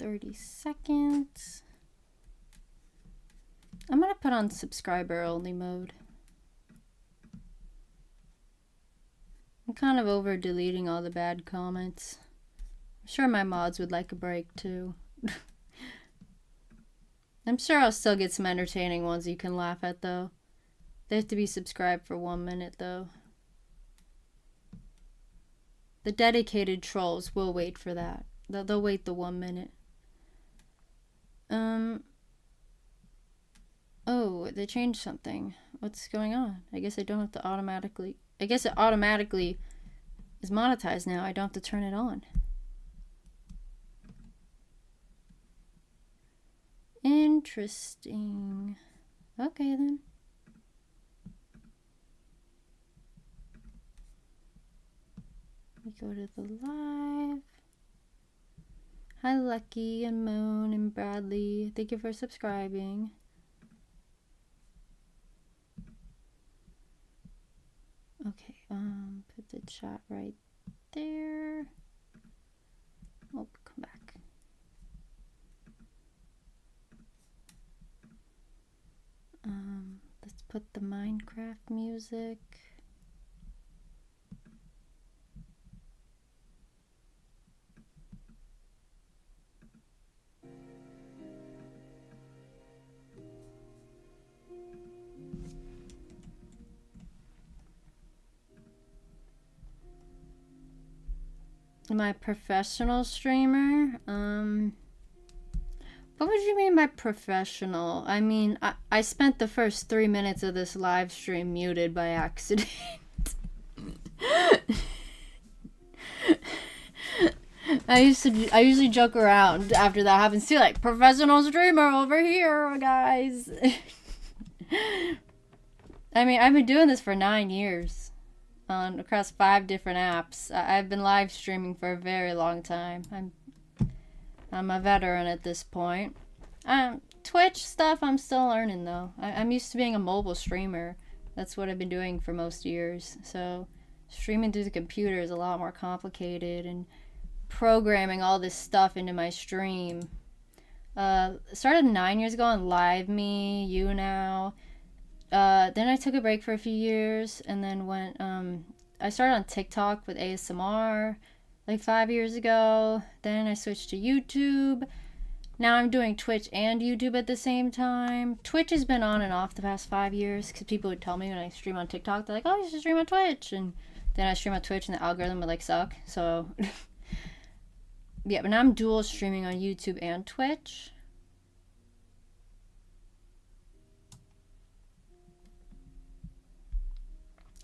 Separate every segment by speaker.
Speaker 1: 30 seconds. I'm gonna put on subscriber only mode. I'm kind of over deleting all the bad comments. I'm sure my mods would like a break too. I'm sure I'll still get some entertaining ones you can laugh at though. They have to be subscribed for 1 minute though. The dedicated trolls will wait for that. They'll wait the 1 minute. Oh, they changed something. What's going on? I guess I don't have to automatically... I guess it automatically is monetized now. I don't have to turn it on. Interesting. Okay, then. We go to the live. Hi, Lucky and Moon and Bradley. Thank you for subscribing. Okay, put the chat right there. Oh, come back. Let's put the Minecraft music. Am I a professional streamer? What would you mean by professional? I mean, I spent the first 3 minutes of this live stream muted by accident. I usually joke around after that happens too, like, professional streamer over here, guys. I mean, I've been doing this for 9 years. Across 5 different apps. I've been live streaming for a very long time. I'm a veteran at this point. Twitch stuff I'm still learning though. I'm used to being a mobile streamer. That's what I've been doing for most years. So streaming through the computer is a lot more complicated, and programming all this stuff into my stream. Started 9 years ago on LiveMe, YouNow. Then I took a break for a few years and then went, I started on TikTok with ASMR like 5 years ago. Then I switched to YouTube. Now I'm doing Twitch and YouTube at the same time. Twitch has been on and off the past 5 years because people would tell me when I stream on TikTok, they're like, oh, you should stream on Twitch. And then I stream on Twitch and the algorithm would like suck. So yeah, but now I'm dual streaming on YouTube and Twitch.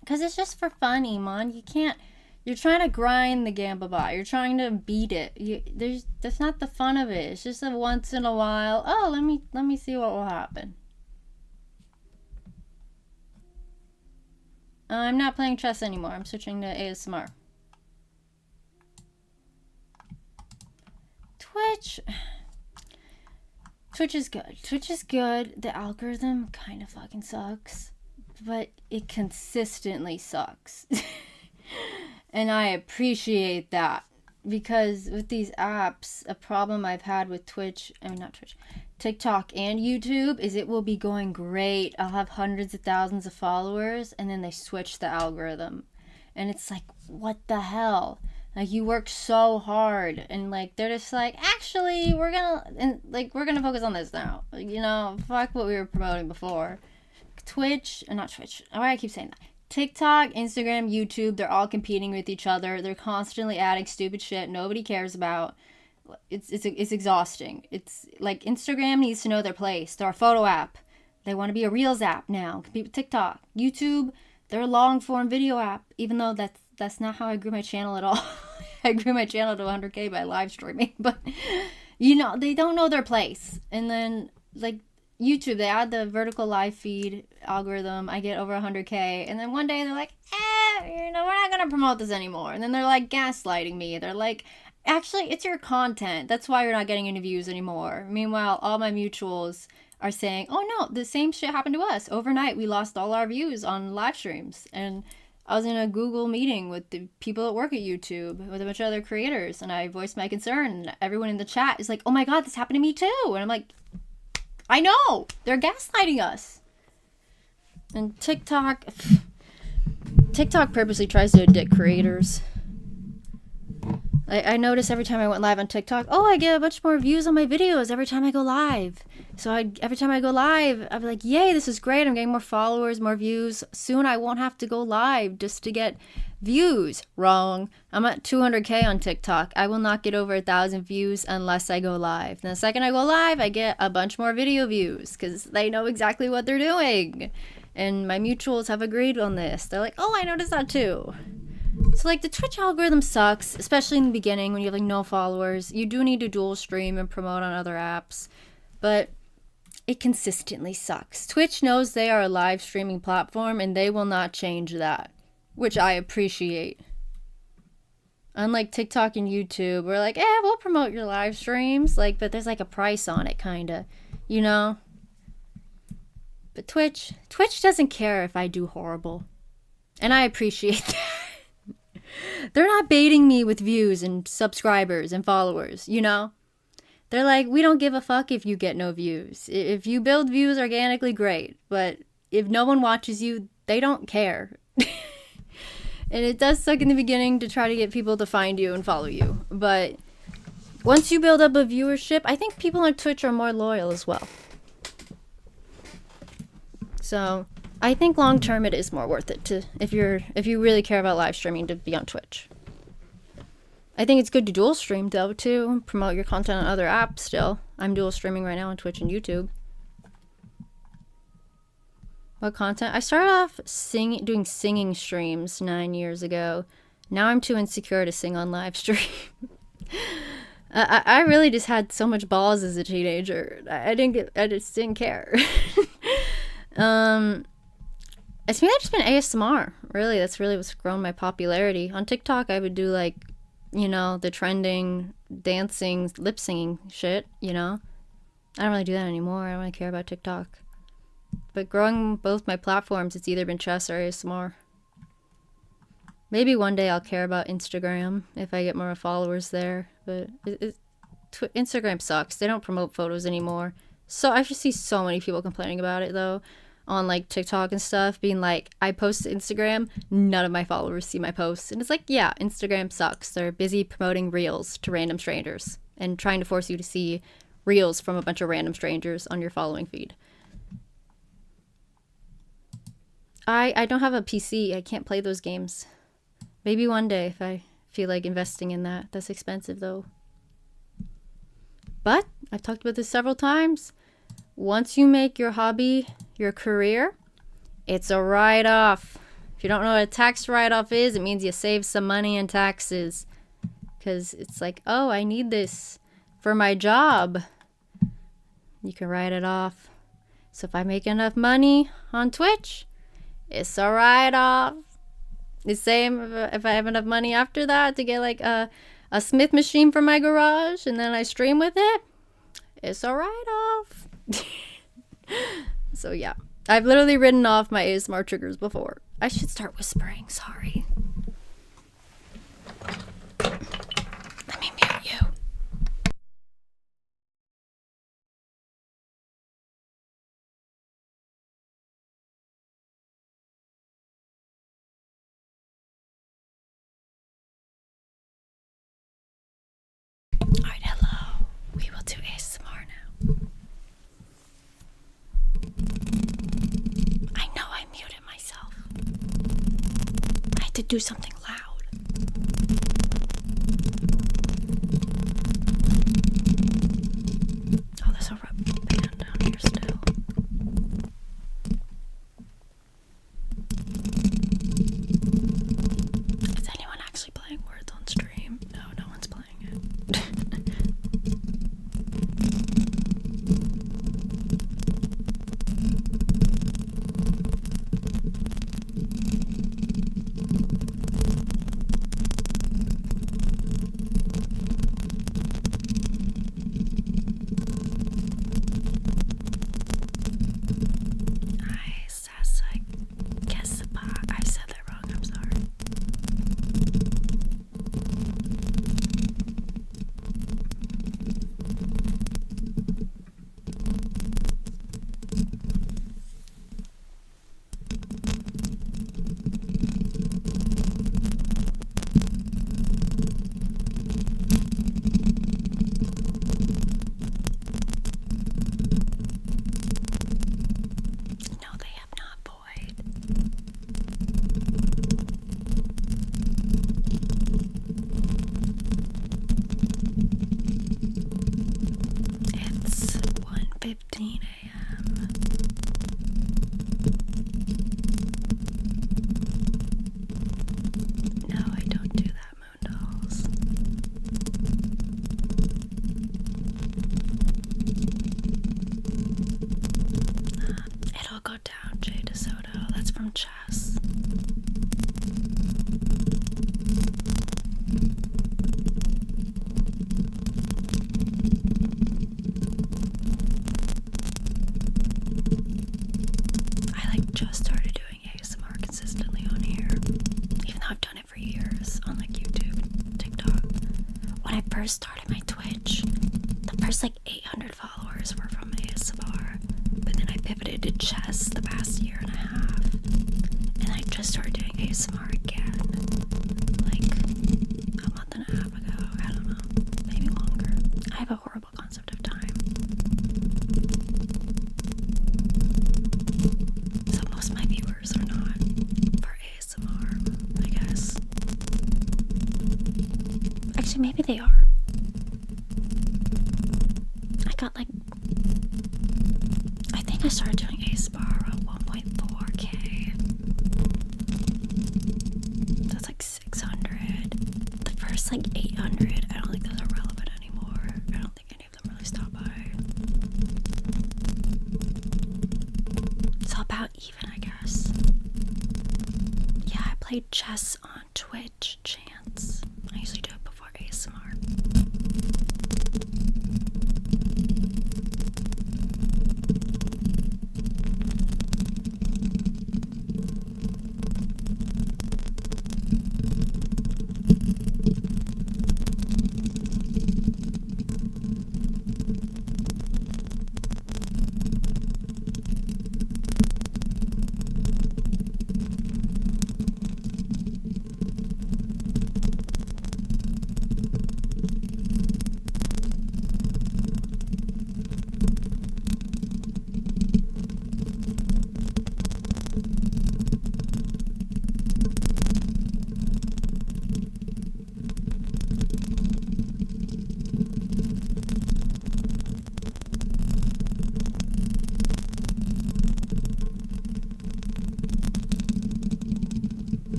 Speaker 1: Because it's just for fun, Iman. You can't... You're trying to grind the Gamba bot. You're trying to beat it. That's not the fun of it. It's just a once in a while, oh, let me see what will happen. I'm not playing chess anymore. I'm switching to ASMR. Twitch is good. Twitch is good. The algorithm kind of fucking sucks. But it consistently sucks. And I appreciate that. Because with these apps, a problem I've had with TikTok and YouTube is it will be going great. I'll have hundreds of thousands of followers and then they switch the algorithm. And it's like, what the hell? Like, you work so hard and like they're just like, actually, we're gonna focus on this now. You know, fuck what we were promoting before. Twitch, not Twitch, why I keep saying that. TikTok, Instagram, YouTube, they're all competing with each other. They're constantly adding stupid shit nobody cares about. It's exhausting. It's like Instagram needs to know their place. They're a photo app. They want to be a Reels app now. Compete with TikTok. YouTube, they're a long form video app, even though that's not how I grew my channel at all. I grew my channel to 100K by live streaming, but you know, they don't know their place. And then like YouTube, they add the vertical live feed algorithm. I get over 100K. And then one day they're like, you know, we're not going to promote this anymore. And then they're like gaslighting me. They're like, actually, it's your content. That's why you're not getting any views anymore. Meanwhile, all my mutuals are saying, oh no, the same shit happened to us. Overnight, we lost all our views on live streams. And I was in a Google meeting with the people that work at YouTube with a bunch of other creators, and I voiced my concern, and everyone in the chat is like, oh my god, this happened to me too. And I'm like, I know, they're gaslighting us. And TikTok purposely tries to addict creators. I notice every time I went live on TikTok, oh, I get a bunch more views on my videos every time I go live. So every time I go live, I'd be like, yay, this is great. I'm getting more followers, more views. Soon I won't have to go live just to get views. Wrong. I'm at 200K on TikTok. I will not get over 1,000 views unless I go live. And the second I go live, I get a bunch more video views because they know exactly what they're doing. And my mutuals have agreed on this. They're like, oh, I noticed that too. So, like, the Twitch algorithm sucks, especially in the beginning when you have, like, no followers. You do need to dual stream and promote on other apps, but it consistently sucks. Twitch knows they are a live streaming platform, and they will not change that, which I appreciate. Unlike TikTok and YouTube, we're like, we'll promote your live streams, like, but there's, like, a price on it, kinda, you know? But Twitch doesn't care if I do horrible, and I appreciate that. They're not baiting me with views and subscribers and followers, you know? They're like, we don't give a fuck if you get no views. If you build views organically, great. But if no one watches you, they don't care. And it does suck in the beginning to try to get people to find you and follow you. But once you build up a viewership, I think people on Twitch are more loyal as well. So I think long term it is more worth it to if you really care about live streaming to be on Twitch. I think it's good to dual stream though too, promote your content on other apps still. I'm dual streaming right now on Twitch and YouTube. What content? I started off doing singing streams 9 years ago. Now I'm too insecure to sing on live stream. I really just had so much balls as a teenager. I just didn't care. It's mainly just been ASMR, really. That's really what's grown my popularity. On TikTok, I would do, like, you know, the trending, dancing, lip-singing shit, you know? I don't really do that anymore. I don't really care about TikTok. But growing both my platforms, it's either been chess or ASMR. Maybe one day I'll care about Instagram if I get more followers there. But Instagram sucks. They don't promote photos anymore. So I just see so many people complaining about it, though. On like TikTok and stuff, being like, I post to Instagram, none of my followers see my posts. And it's like, yeah, Instagram sucks. They're busy promoting reels to random strangers and trying to force you to see reels from a bunch of random strangers on your following feed. I don't have a PC. I can't play those games. Maybe one day if I feel like investing in that. That's expensive though. But I've talked about this several times. Once you make your hobby your career, it's a write-off. If you don't know what a tax write-off is, it means you save some money in taxes. Because it's like, oh, I need this for my job. You can write it off. So if I make enough money on Twitch, it's a write-off. The same if I have enough money after that to get like a Smith machine for my garage and then I stream with it, it's a write-off. So yeah, I've literally written off my ASMR triggers before. I should start whispering, sorry. Let me mute you. Alright, hello. We will do ASMR now. I know I muted myself. I had to do something loud. Oh, there's a rubber band down here still. Is anyone actually playing Words on stream? No, no one's playing it. first started my Twitch, the first like 800 followers were from ASMR, but then I pivoted to chess the past year and a half, and I just started doing ASMR again, like a month and a half ago. I don't know, maybe longer. I have a horrible concept of time. So most of my viewers are not for ASMR, I guess. Actually, maybe they are. I think I started doing ASMR around 1.4k. That's like 600. The first like 800, I don't think those are relevant anymore. I don't think any of them really stop by. So about even, I guess. Yeah, I played chess on Twitch, chance. I usually do it before ASMR.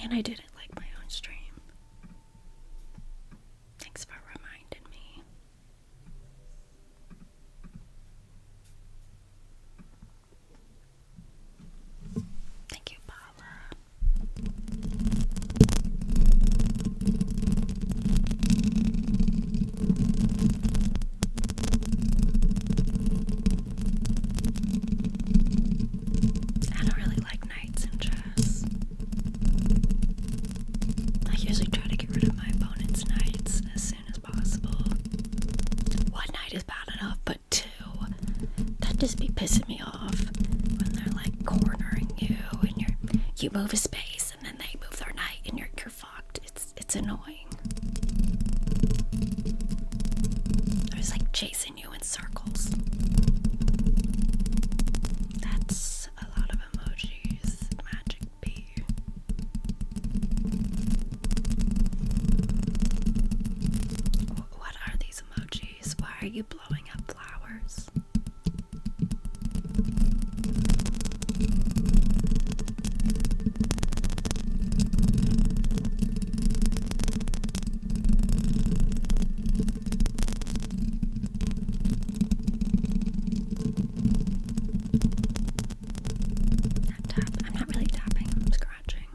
Speaker 1: And I didn't like my own stream. Thanks for reminding me. Thank you, Paula. I don't really like nights in chess. I usually try to get rid of my opponent's knights as soon as possible. One knight is bad enough, but two, that just be pissing me off when they're like cornering you and you move a space and then they move their knight and you're fucked. It's annoying. They're just like chasing you in circles. That's a lot of emojis. Magic B. What are these emojis? Why are you blowing up flowers? I'm not really tapping, I'm scratching.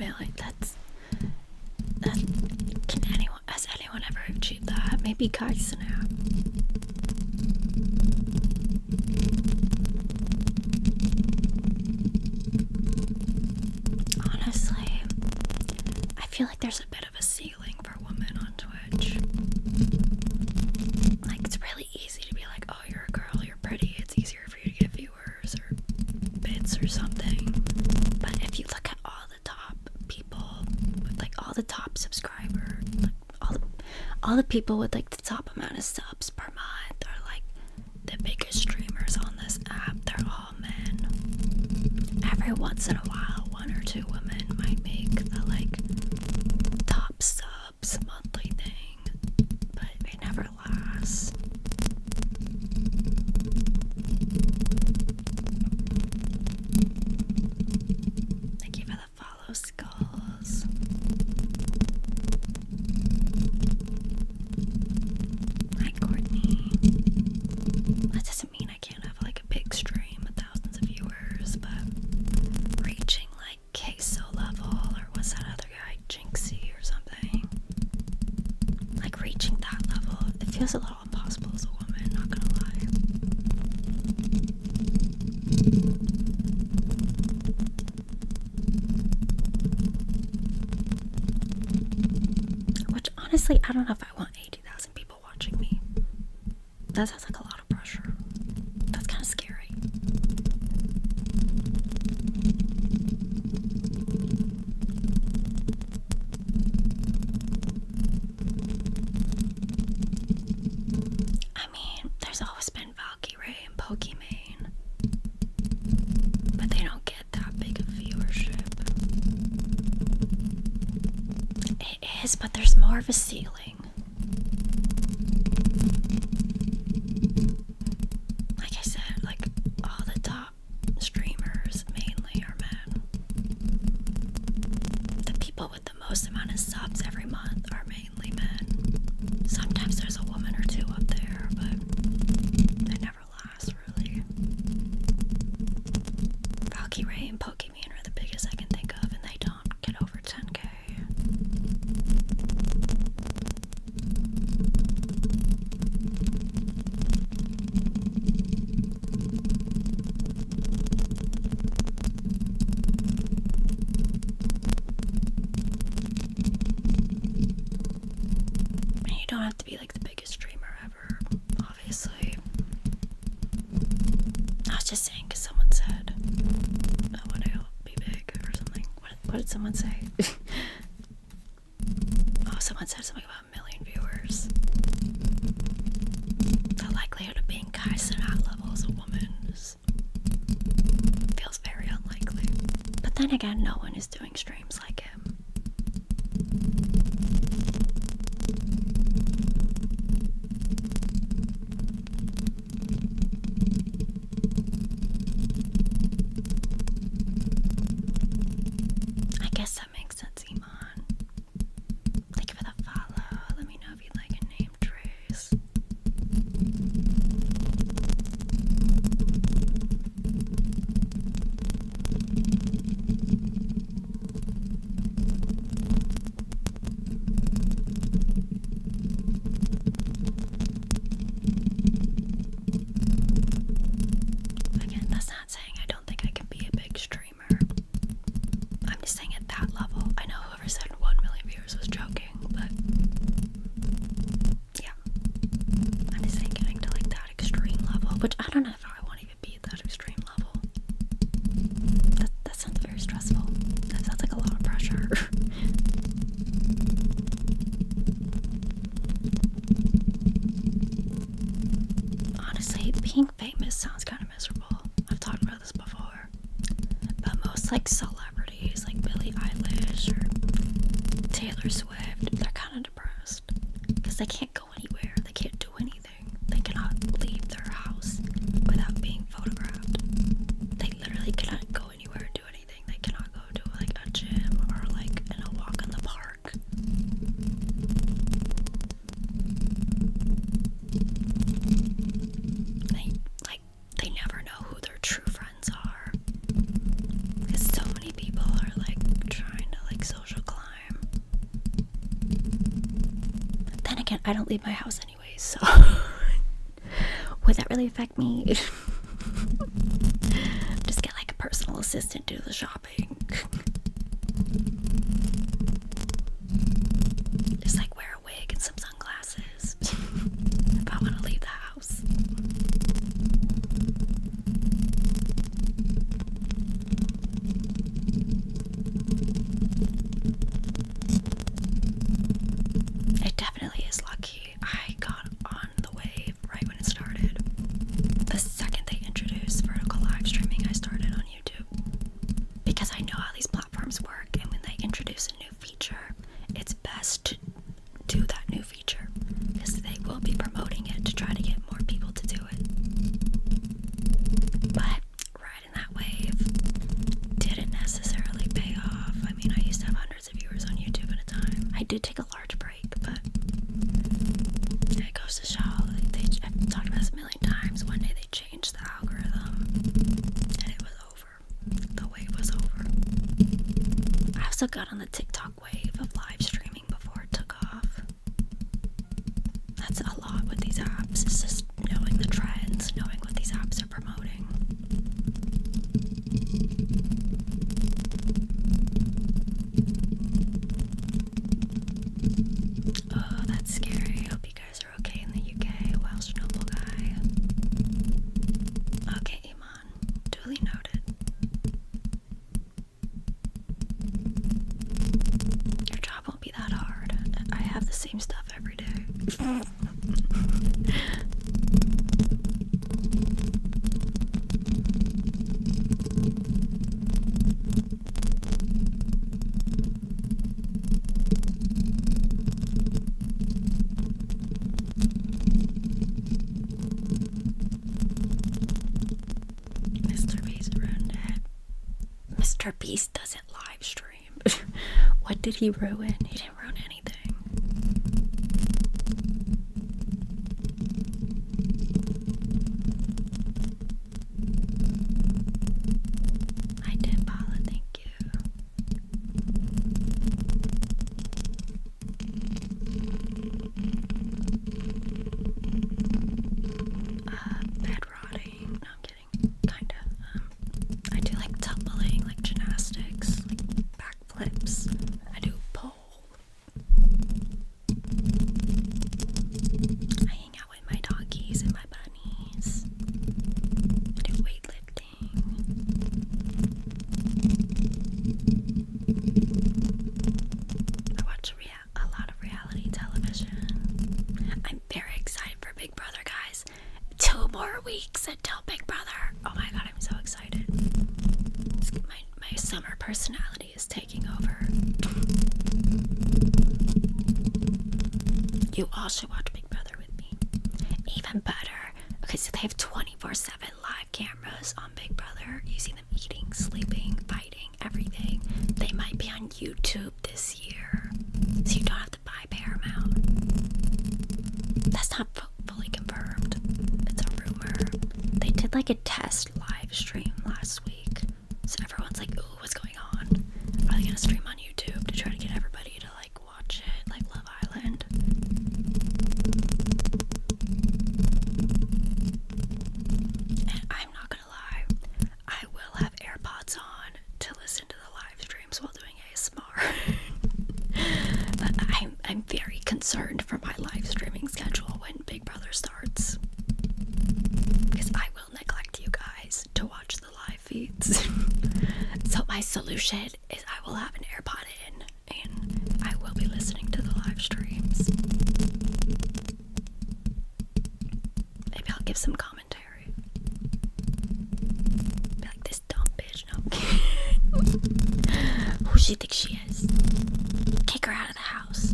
Speaker 1: million. Has anyone ever achieved that? Maybe Kyson have. Honestly, I feel like there's a bit of a ceiling for women on Twitch. Like, it's really easy to be like, oh, you're a girl, you're pretty, it's easier for you to get viewers or bits or something. But if you look at all the top people with like all the top subscribers, like all the people with like the top amount of subs per month, or like the biggest streamers on this app, they're all men. Every once in a while, one or two women might make the like top subs monthly thing, but it never lasts. Thank you for the follow, Skulls. Hi, Courtney. That doesn't mean I can't have like a big stream with thousands of viewers, but reaching like queso level, or what's that other guy, Jinxie or something, like reaching that level, it feels a little impossible as a woman, not gonna lie. Which honestly, I don't know if I want 80,000 people watching me. That sounds like a lot of pressure. That's kind of scary. I mean, there's always been Valkyrie and Pokimane, but they don't get that big of viewership. It is, but there's more of a ceiling. Like I said, like all the top streamers mainly are men. The people with the most amount of subs every month are mainly men. Sometimes there's a woman or two up there, but they never last really. Valkyrie and Pokemon are the biggest I can think of, and they don't get over 10K. And you don't have to be like the biggest streamer ever, obviously. I was just saying because someone said, I want to be big or something. What did someone say? Oh, someone said something about 1 million viewers. The likelihood of being Kaisen at level as a woman feels very unlikely. But then again, no one is doing streams like him. I guess that makes sense, Iman. Thank you for the follow. Let me know if you'd like a name trace. Again, that's not saying I don't think I can be a big streamer. I'm just saying at that level. I know whoever said 1 million viewers was joking, but yeah. I'm just saying getting to like that extreme level, which I don't know if I want to even be at that extreme level. That sounds very stressful. That sounds like a lot of pressure. Honestly, being famous sounds kind of miserable. I've talked about this before. But most like celebrities like Billie Eilish or Taylor Swift, they're kind of depressed because they can't go anywhere. They can't do anything. They cannot leave their house without being photographed. They literally cannot go anywhere and do anything. They cannot go to like a gym or like in a walk in the park. They never know who their true friends are. Because so many people are like trying to like
Speaker 2: again, I don't leave my house anyways, so would that really affect me? Just get like a personal assistant to do the shopping. Just like wear a wig and some sunglasses if I want to leave the house. It definitely is lucky I got on the wave right when it started. The second they introduced vertical live streaming, I started on YouTube. Because I know how these platforms work, and when they introduce a new feature, it's best to do that new feature. Because they will be promoting it to try to get more people to do it. But riding that wave didn't necessarily pay off. I mean, I used to have hundreds of viewers on YouTube at a time. I did take a large break, but it goes to show, I've talked about this a million times, one day they changed the algorithm, and it was over. The wave was over. I also got on the TikTok wave of live streaming before it took off. That's a lot with these apps. It's just knowing the trends, knowing what these apps are promoting. Oh, that's scary. Hope you guys are okay in the UK. Welsh noble guy. Okay, Iman. Duly noted. Your job won't be that hard. I have the same stuff every day. Mr. Beast ruined it. Mr. Beast doesn't live stream. What did he ruin? He didn't ruin anything. I did, Paula, thank you. Bed rotting. No, I'm kidding. Kinda. I do like tumbling, like gymnastics, like backflips. I do pole. I hang out with my doggies and my bunnies. I do weightlifting. I watch a lot of reality television. I'm very excited for Big Brother, guys. 2 more weeks until Big Brother. Oh my god, I'm so excited. My summer personality is taking over. You all should watch Big Brother with me. Even better, okay, so they have 24/7 live cameras on Big Brother. You see them eating, sleeping, fighting, everything. They might be on YouTube this year, so you don't have to buy Paramount. That's not fully confirmed. It's a rumor. They did like a test live stream last week, so everyone's like, ooh, what's going on? Are they gonna stream on YouTube to try to get everybody to like watch it, like Love Island? And I'm not gonna lie, I will have AirPods on to listen to the live streams while doing ASMR. But I'm very concerned for my live streaming schedule when Big Brother starts, because I will neglect you guys to watch the live feeds. So my solution is I will have an AirPod in and I will be listening to the live streams. Maybe I'll give some commentary. Be like, this dumb bitch. No. Who she think she is? Kick her out of the house.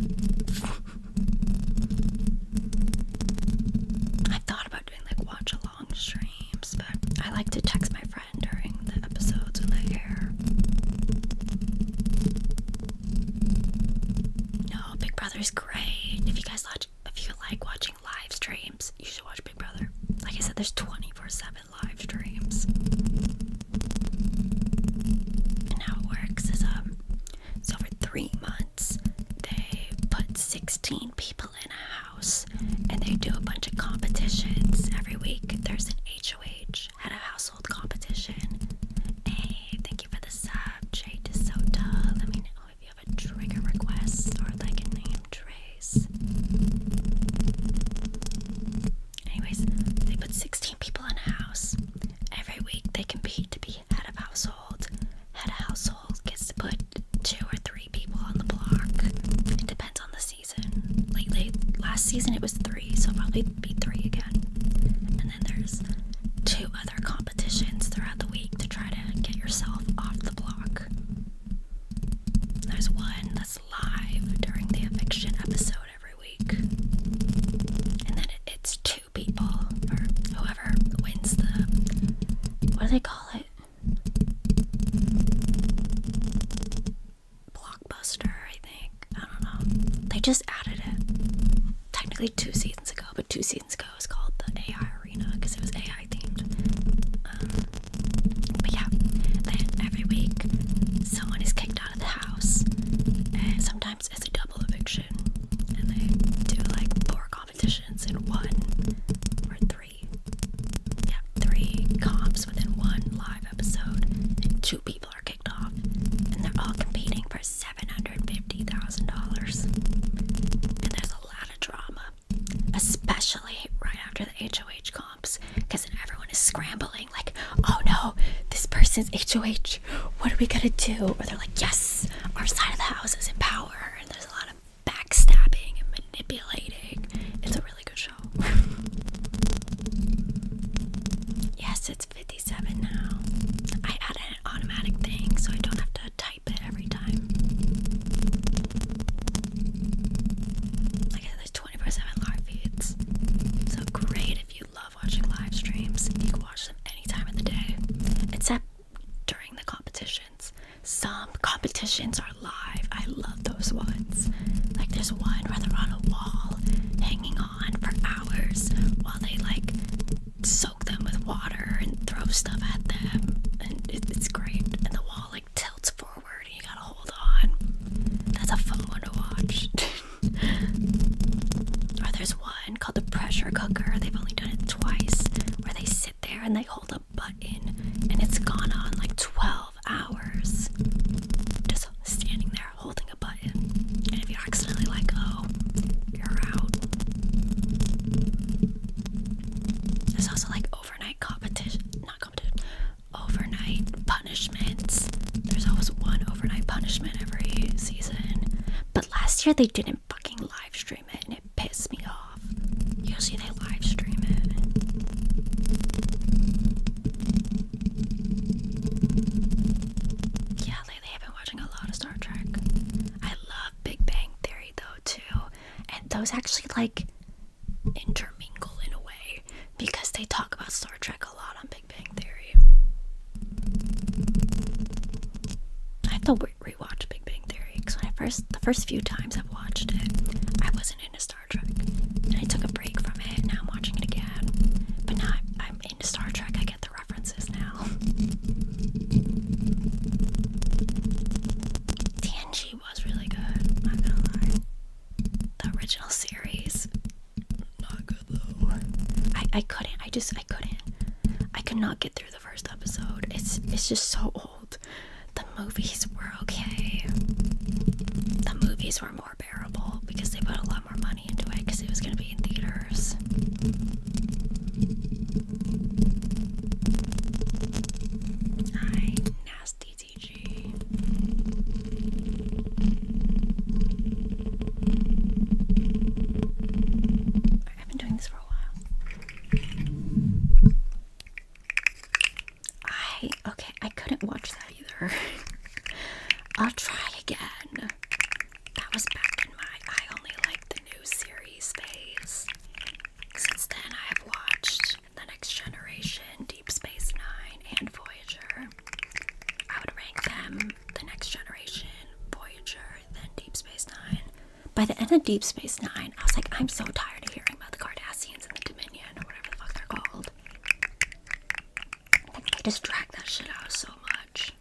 Speaker 2: I thought about doing like watch along streams, but I like to text my friend during the episodes when they air. No, Big Brother's great. If you like watching live streams, you should watch Big Brother. Like I said, there's 24/7 live streams. And how it works is so for 3 months they put 16 people in a house. last season it was 3, so it'll probably be 3 again. And then there's 2 other competitions throughout the week to try to get yourself off the block. There's one that's live during the eviction episode every week. And then it's 2 people, or whoever wins the, what do they call it? Blockbuster, I think. I don't know. They just added it. Technically 2 seasons ago, but 2 seasons ago it was called the AI Arena because it was AI themed. But yeah, then every week someone is kicked out of the house, and sometimes it's a double eviction, and they do like 4 competitions in 1 or 3. Yeah, 3 comps within 1 live episode, and 2 people are kicked off, and they're all competing for $750,000. And there's a lot of drama, especially right after the HOH comps, because then everyone is scrambling like, oh no, this person's HOH, what are we gonna do? Or they're like, yes, our side of the house is in power. And there's a lot of backstabbing and manipulating. It's a really good show. Yes, it's 57 now. I added an automatic thing so I don't have to type it every time. Like I said, there's 24/7 live feeds. So great if you love watching live streams. You can watch them any time of the day, except during the competitions. Some competitions are live. I love those ones. Like there's one where they're on a wall hanging on for hours while they like soak them with water and throw stuff at them, and it's great. And the wall like tilts forward and you gotta hold on. That's a fun one to watch. Or there's one called the pressure cooker. They've only done it twice, where they sit there and they hold a button and it's gone on like 12 hours. Just standing there holding a button. And if you accidentally let go, you're out. There's also like overnight overnight punishments. There's always one overnight punishment every season. But last year they didn't fucking live stream it, and it pissed me off. Usually they live stream it. Yeah, lately I've been watching a lot of Star Trek. I love Big Bang Theory though too. And those actually like intermingle in a way, because they talk about Star Trek a lot on Big Bang Theory. I have to rewatch Big Bang Theory because when the first few times I've watched it, I wasn't into Star Trek, and I took a break from it. And now I'm watching it again, but now I'm into Star Trek. I get the references now. TNG was really good. Not gonna lie. The original series, not good though. I couldn't. I could not get through the first episode. It's just so old. The movies were okay. The movies were more bearable because they put a lot more money into it because it was going to be in theaters. Hi, nasty TG. I've been doing this for a while. I couldn't watch that either. I'll try again. That was back in my I only like the new series phase. Since then I have watched The Next Generation, Deep Space Nine, and Voyager. I would rank them The Next Generation, Voyager, then Deep Space Nine. By the end of Deep Space Nine, I was like, I'm so tired of hearing about the Cardassians and the Dominion, or whatever the fuck they're called. They just drag that shit out so much.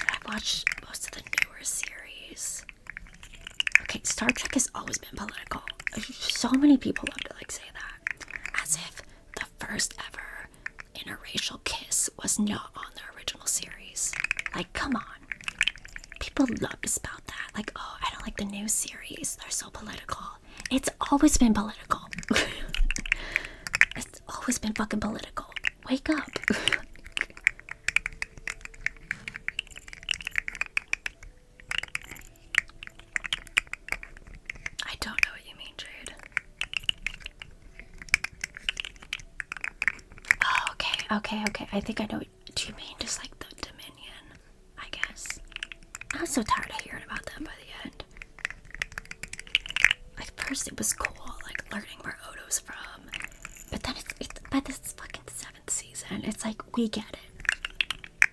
Speaker 2: I've watched most of the newer series. Okay, Star Trek has always been political. So many people love to like say that, as if the first ever interracial kiss was not on the original series. Like, come on. People love to spout that. Like, oh, I don't like the new series. They're so political. It's always been political. It's always been fucking political. Wake up. I Okay, I think I know. Do you mean just like the Dominion? I guess. I was so tired of hearing about them by the end. Like, first it was cool, like learning where Odo's from. But then by this fucking 7th season, it's like, we get it.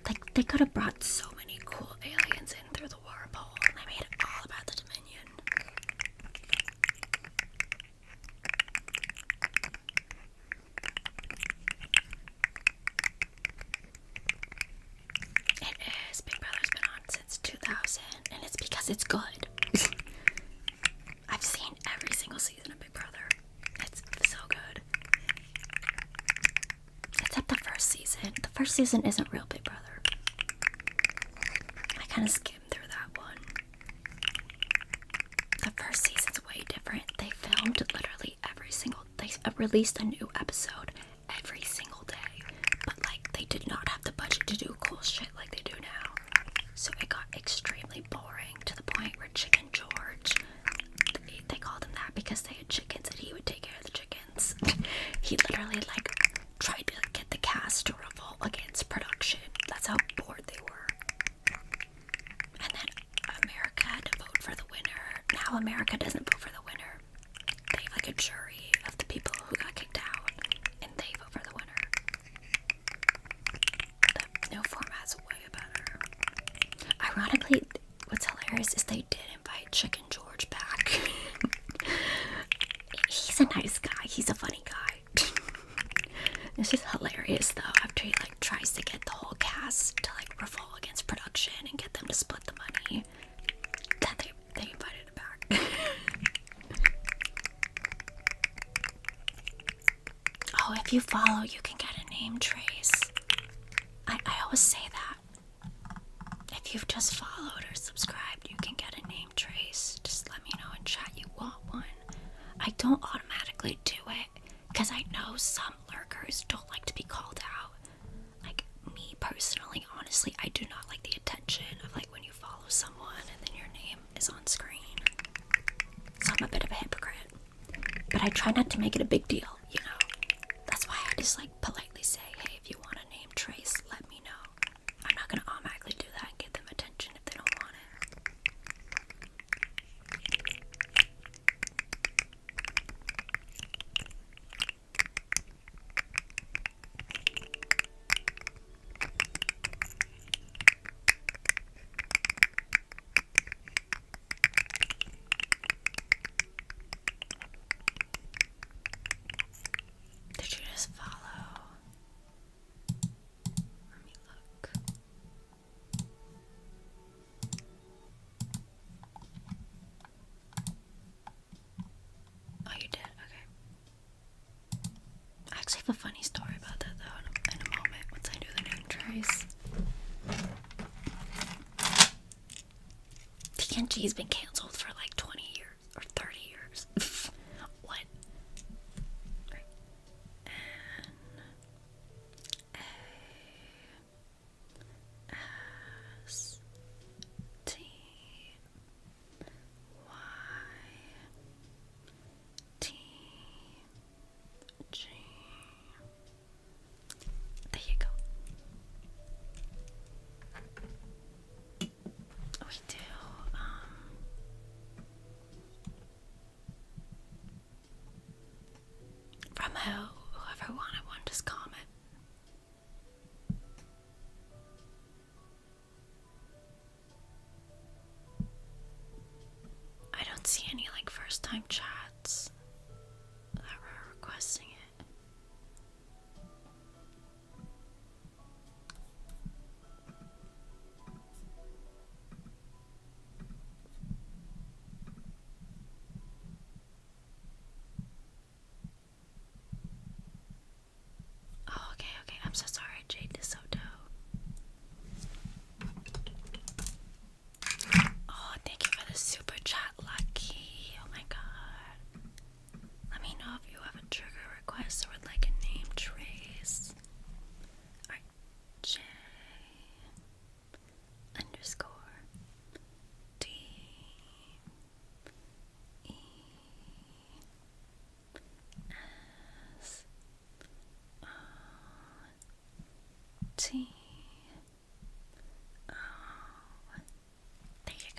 Speaker 2: Like, they could have brought so many cool aliens in through the wormhole, and they made it all about the Dominion. It is. Big Brother's been on since 2000, and it's because it's good. I've seen every single season of Big Brother. It's so good. Except the first season. The first season isn't real Big Brother. I kind of skimmed through that one. The first season's way different. They filmed literally they released a new episode every single day. But like, they did not have the budget to do cool shit like they do now. So it got extremely boring to the point where Chicken George, they called him that because they had chickens and he would take care of the chickens. He literally like tried to get the cast to revolt against production. That's how bored they were. And then America had to vote for the winner. Now America doesn't vote for the winner. They have like a jury of the people who got kicked out, and they vote for the winner. The new format's way better. Ironically, what's hilarious is they did invite Chicken George back. He's a nice guy. He's a funny guy. It's just hilarious though, after he like tries to get the whole cast to like revolt against production and get them to split the money, that they invited him back. Oh, if you follow, you can get a name trace. I always say that. If you've just followed or subscribed, you can get a name trace. Just let me know in chat you want one. I don't automatically do it because I know some lurkers don't like to be called out. Like me personally, honestly, I do not like the attention of like when you follow someone and then your name is on screen. So I'm a bit of a hypocrite. But I try not to make it a big deal, you know. That's why I just like politely say, hey, if you want a name trace, let me know. I'm not gonna automatically do that and give them attention if they don't want it. Did you just follow? Let me look. Oh, you did? Okay. I actually have a funny story about that though in a moment once I do the name trace. TNG's been cancelled for like 20 years or 30 years. What? Right. N-A-S-T-Y-T. G. There you go. We do, from whoever wanted one, just comment. I don't see any like first time chats that were requesting it. Oh, okay. I'm so sorry, Jade DeSoto. Oh, thank you for the super chat, Lucky. Oh my god. T. Oh, there you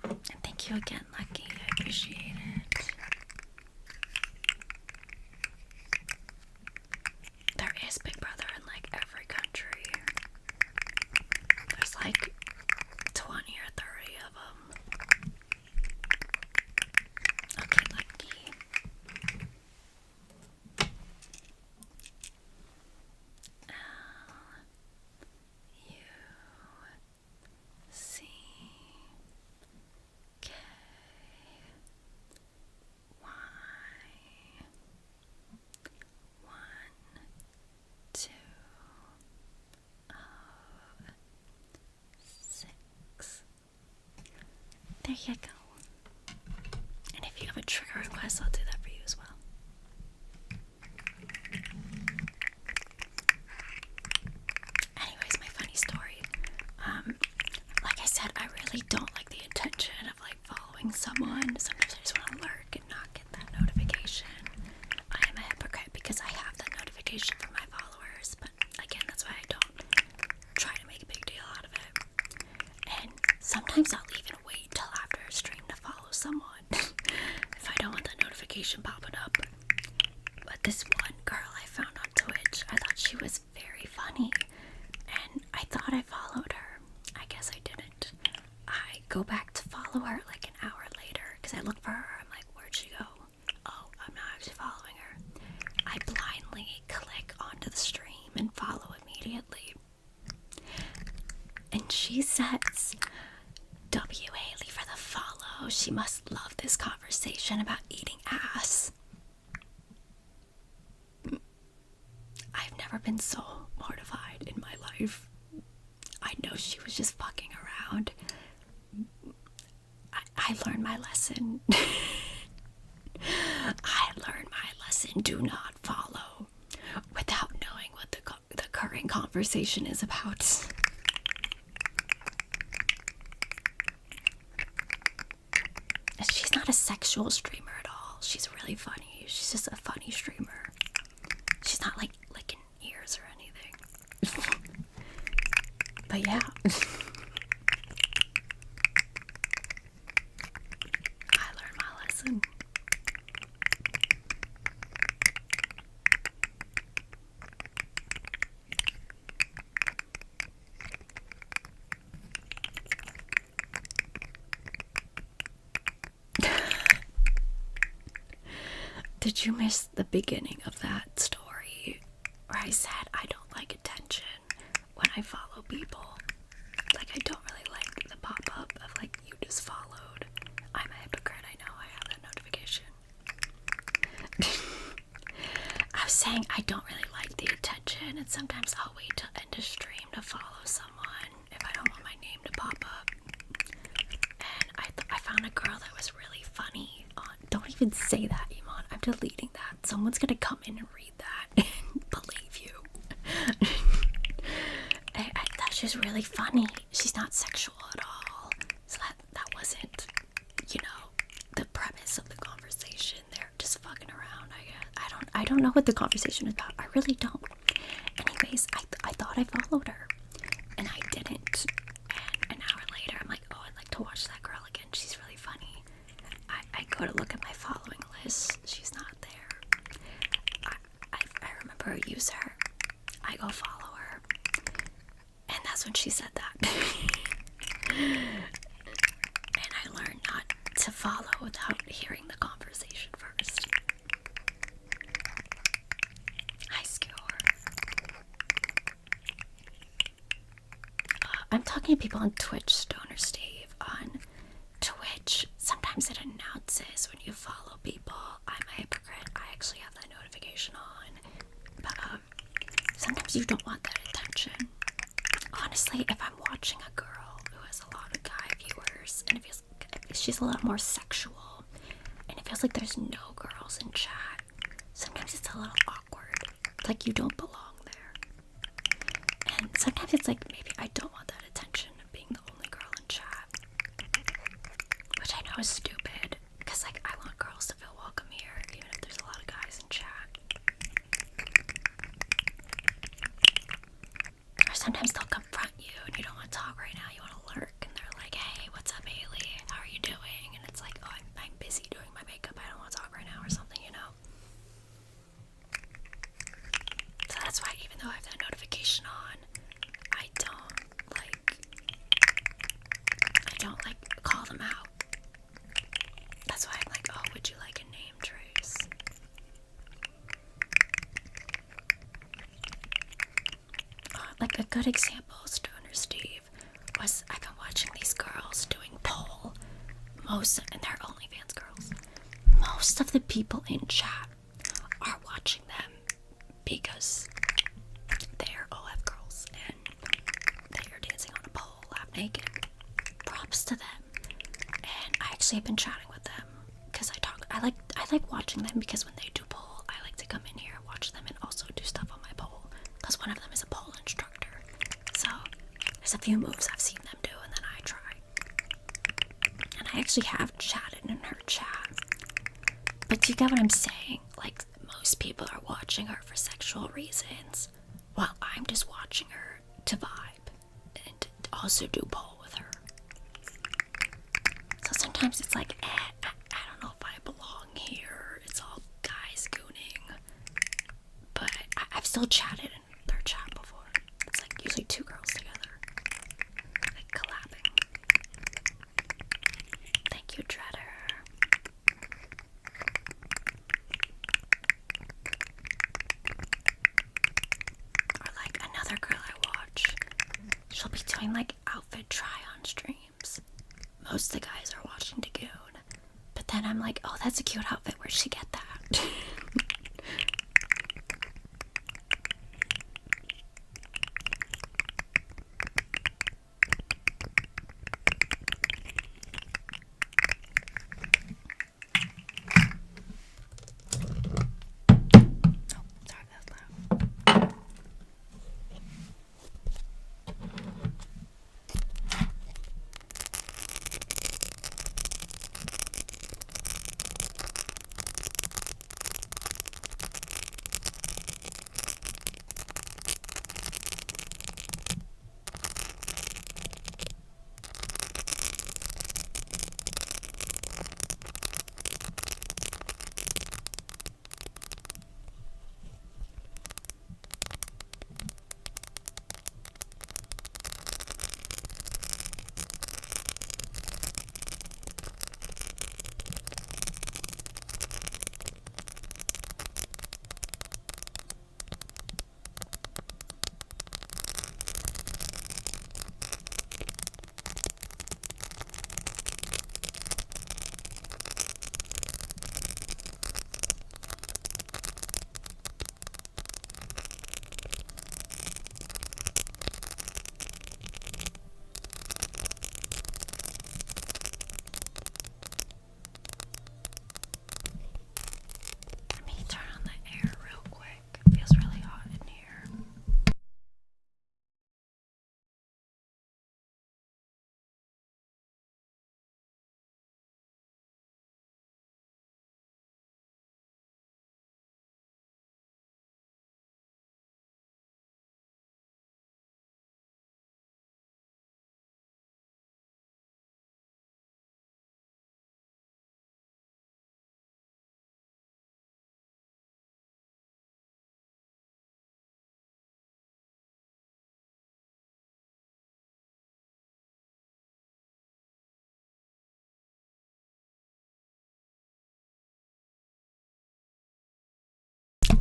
Speaker 2: go. And thank you again, Lucky. I appreciate it. There is Big Brother in like every country. There's like 20 or 30 of them. Okay, Lucky. L-U-C-K. 1-2-0-6. There you go. And if you have a trigger request, I'll do that for you as well. Anyways, my funny story. Like I said, I really don't like the intention of like following someone. Sometimes I just want to lurk and not get that notification. I am a hypocrite because I have that notification for my followers, but again, that's why I don't try to make a big deal out of it. And sometimes I'll even wait till after a stream to follow someone if I don't want that notification popping up. But this one girl I found on Twitch, I thought she was very funny, and I thought I followed her. I guess I didn't. I go back to follow her like an hour later because I look for her. I'm like, where'd she go? Oh, I'm not actually following her. I blindly click onto the stream and follow immediately. And she says, W. Haley for the follow. She must love this conversation about eating ass. I've never been so mortified in my life. I know she was just fucking around. I learned my lesson. I learned my lesson. Do not follow without knowing what the current conversation is about. She's not a sexual streamer at all. She's really funny. She's just a funny streamer. She's not like licking ears or anything. But yeah. I learned my lesson. Did you miss the beginning of that story where I said I don't like attention when I follow people? Like, I don't really like the pop-up of like, you just followed. I'm a hypocrite, I know, I have that notification. I was saying I don't really like the attention, and sometimes I'll wait till end of stream to follow someone if I don't want my name to pop up. And I found a girl that was really funny on. Don't even say that, Iman. I'm deleting that. Someone's gonna come in and read that and believe you. I thought she was really funny. She's not sexual at all. So that wasn't, you know, the premise of the conversation. They're just fucking around, I guess. I don't know what the conversation is about. I really don't. Anyways, I thought I followed her, and I didn't. And an hour later, I'm like, oh, I'd like to watch that girl again. She's really funny. I go to look at my following list. She's not there. I remember a user. I go follow her. And that's when she said that. And I learned not to follow without hearing the conversation first. Hi, Skewer. I'm talking to people on Twitch, Stoner Steve. On Twitch, sometimes it announces when you follow people. I'm a hypocrite. I actually have that notification on. But sometimes you don't want that attention. Honestly, if I'm watching a girl who has a lot of guy viewers, and it feels she's a lot more sexual, and it feels like there's no girls in chat, sometimes it's a little awkward. It's like you don't belong there. And sometimes it's like maybe I don't want that attention of being the only girl in chat, which I know is stupid, because like I want girls to feel welcome here, even if there's a lot of guys in chat. sometimes they'll confront you and you don't want to talk right now, you want to lurk, and they're like, hey, what's up, Haley? How are you doing? And it's like, oh, I'm busy doing my makeup, I don't want to talk right now, or something, you know? So that's why, even though I have that notification on, I don't like call them out. That's why I'm like, oh, would you like a name trace? Like a good example, Stoner Steve, was I've been watching these girls doing pole. And they're OnlyFans girls. Most of the people in chat are watching them because they're OF girls and they are dancing on a pole, half naked. Props to them. And I actually have been chatting with them because I like watching them, because when they do pole, I like to come in here and watch them and also do stuff on my pole, because one of them is a pole instructor. So there's a few moves I've seen them do and then I try. And I actually have chatted in her chat. But do you get what I'm saying? Like, most people are watching her for sexual reasons, while I'm just watching her to vibe and also do pole with her. So sometimes it's like, I don't know if I belong here. It's all guys gooning. But I've still chatted in their chat before. It's like usually two girls together, like collabing. Thank you, Dreader. Or like another girl I watch, she'll be doing like outfit try-on streams. Most of the guys are watching Dagoon. But then I'm like, oh, that's a cute outfit. Where'd she get that?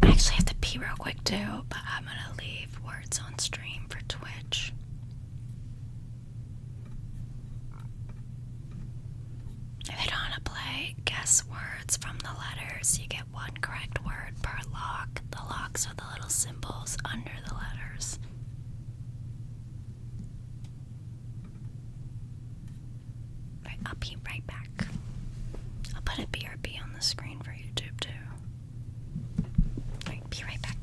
Speaker 2: I actually have to pee real quick too, but I'm gonna leave words on stream for Twitch. If you don't want to play guess words from the letters, you get one correct word per lock. The locks are the little symbols under the letters. Right, I'll be right back. I'll put a BRB on the screen for YouTube too. Right, be right back.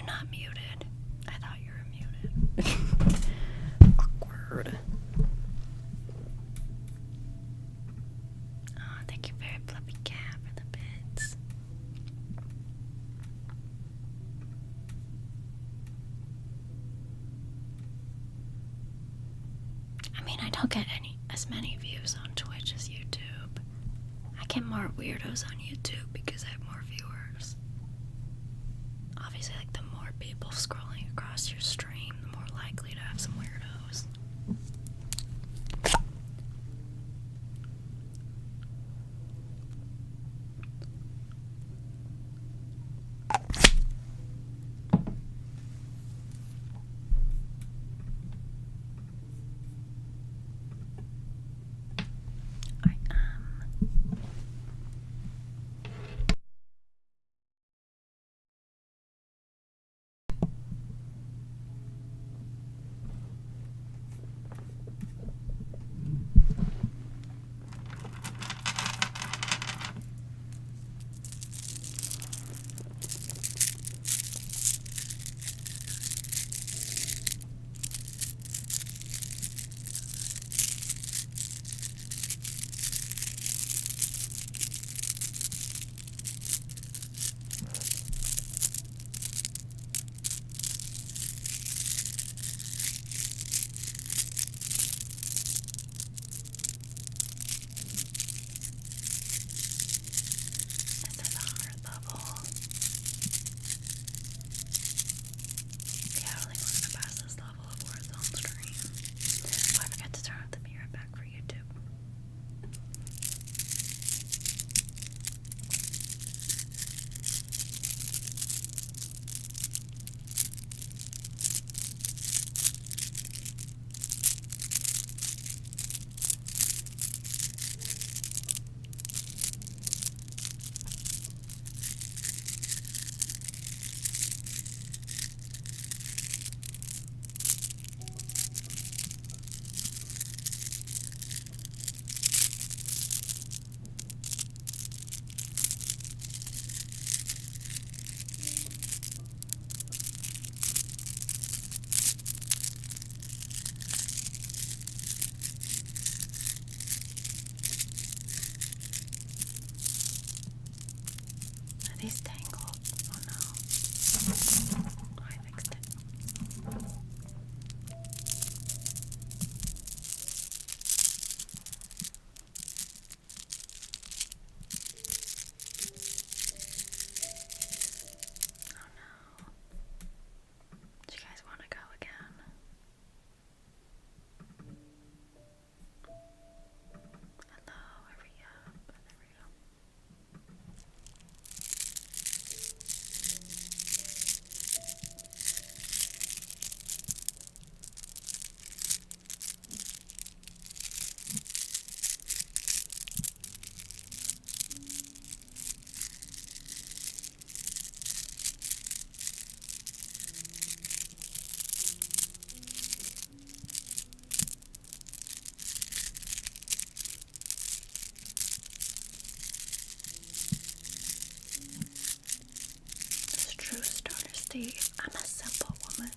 Speaker 2: not muted? I thought you were muted. Awkward. Oh, thank you very fluffy cat for the bits. I mean, I don't get as many views on Twitch as YouTube. I get more weirdos on YouTube because I have more viewers. Obviously, like, the more people scrolling across your stream, the more likely to have some weirdos. These tangled. Oh no. Oh, I fixed it. Oh no. Do you guys want to go again? Hello, hurry up. There we go. It's true, Starter Steve. I'm a simple woman.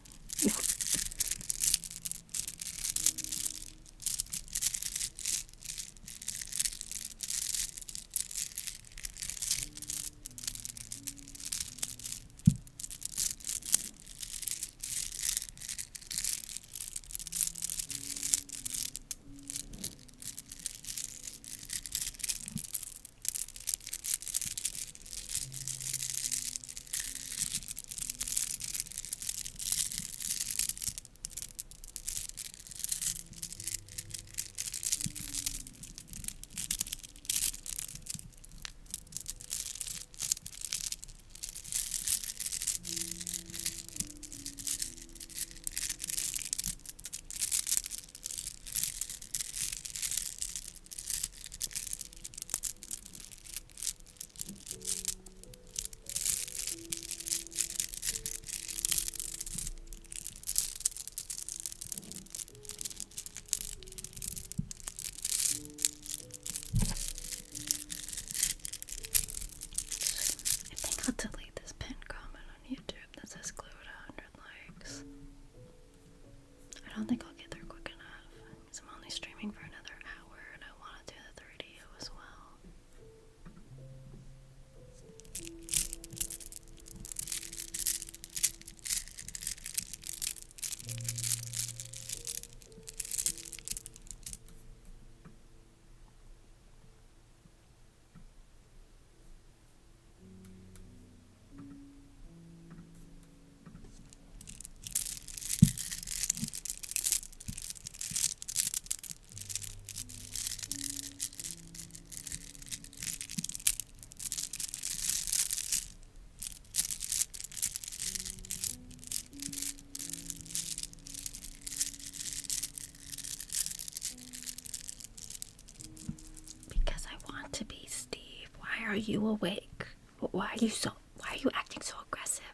Speaker 2: you awake? Why are you acting so aggressive?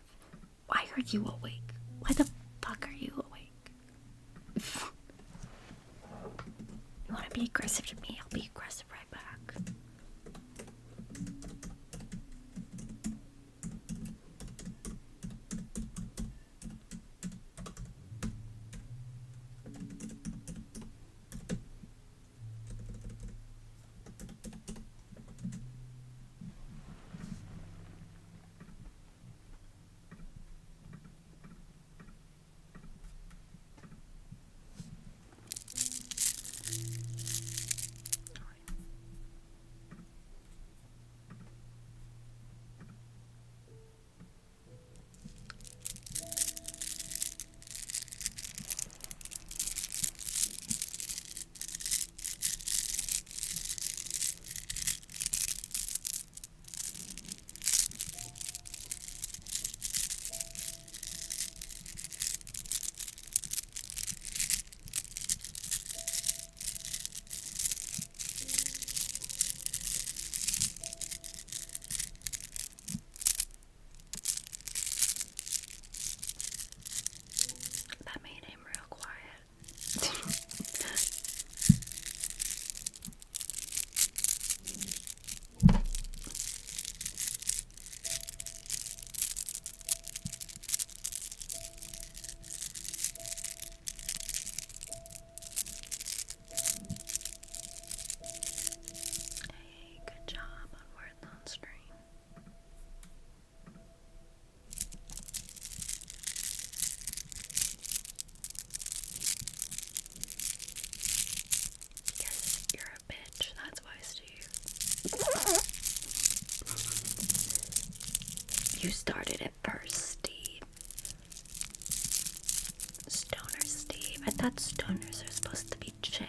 Speaker 2: Why are you awake? Why the fuck are you awake? You wanna be aggressive to me? I'll be aggressive right back. That made him real quiet. Hey, good job on words on stream. Yes, you're a bitch. That's why, Steve. You started it first, Steve. Stoner Steve. I thought stoners are supposed to be chill.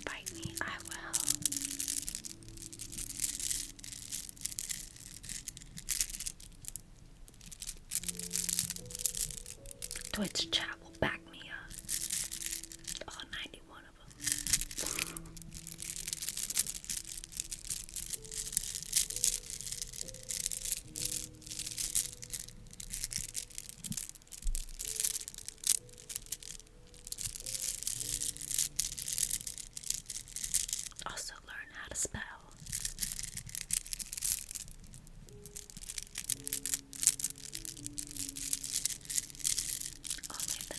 Speaker 2: Bite me, I will. Twitch chat will back me up. All 91 of them. Also learn how to spell. Only the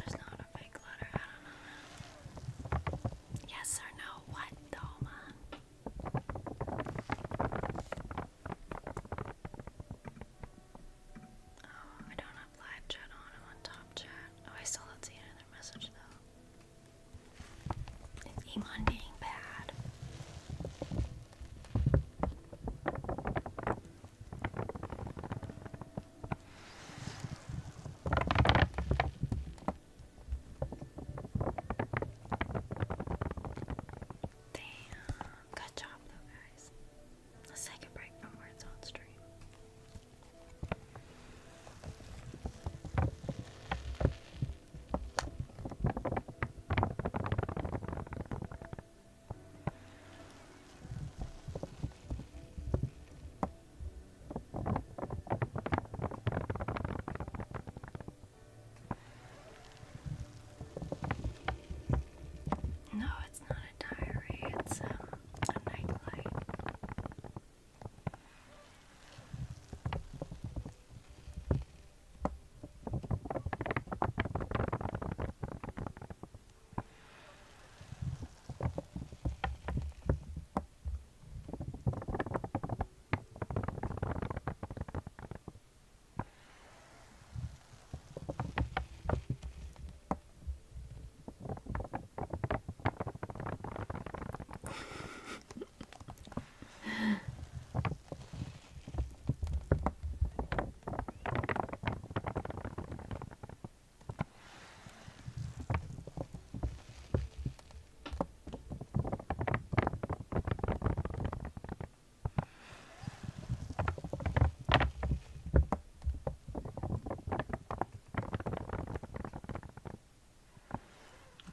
Speaker 2: there's not a fake letter. I don't know. Yes or no? What, Doma? Oh, I don't have live chat on. I'm on top chat. Oh, I still don't see another message though. Is Iman being bad? Damn. Good job though, guys. Let's take a break from words on stream. No, it's not a diary. It's a nightlight.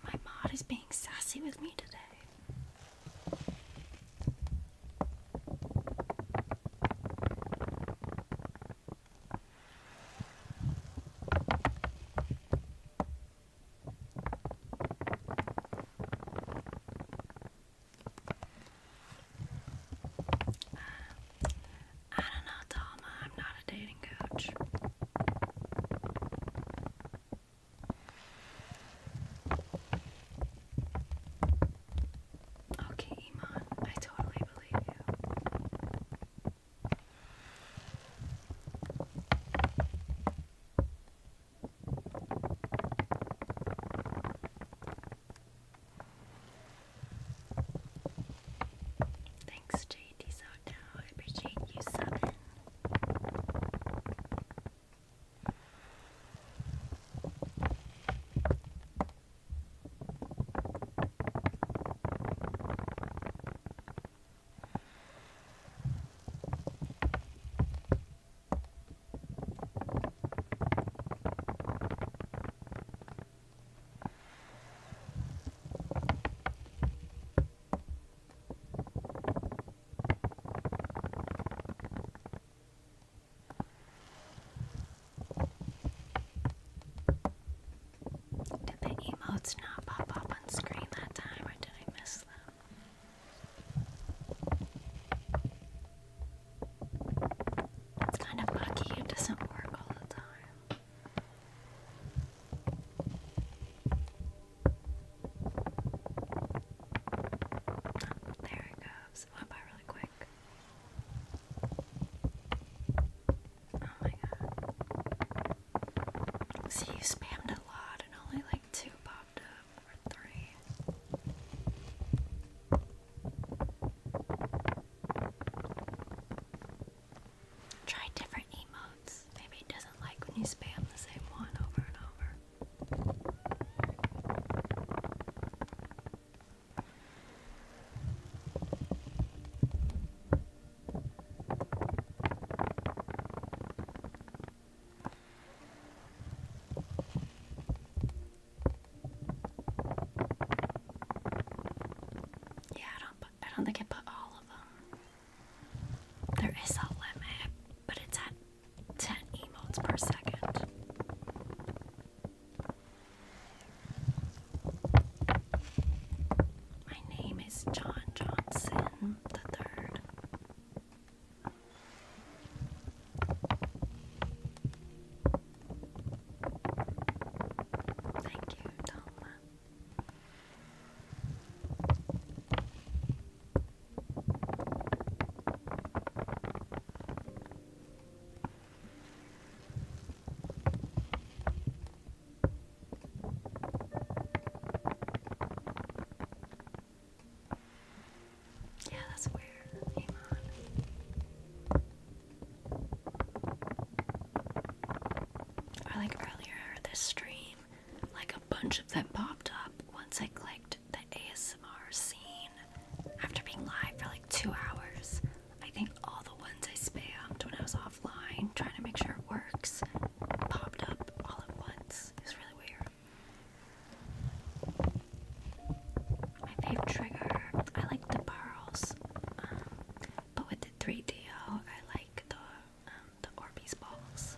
Speaker 2: My mod is being sassy with me today. I don't know, Dama. I'm not a dating coach. Okay, Iman. I totally believe you. Thanks, JD Soto. I appreciate you subbing. Did the emotes not pop up on screen that time, or did I miss them? It's kind of buggy. It doesn't work all the time. There it goes. It went by really quick. Oh my god. See, you spammed a lot and only like 2 popped up, or 3. Try different emotes. Maybe it doesn't like when you spam the same one over and over. Yeah, I don't think I put all of them. There is a limit, but it's at 10 emotes per second. My name is John Johnson the Third. Thank or like earlier this stream, like a bunch of them popped up once I clicked the ASMR scene after being live for like 2 hours. I think all the ones I spammed when I was offline trying to make sure it works popped up all at once. It was really weird. My favorite trigger, I like the pearls, but with the 3DO, I like the Orbeez balls.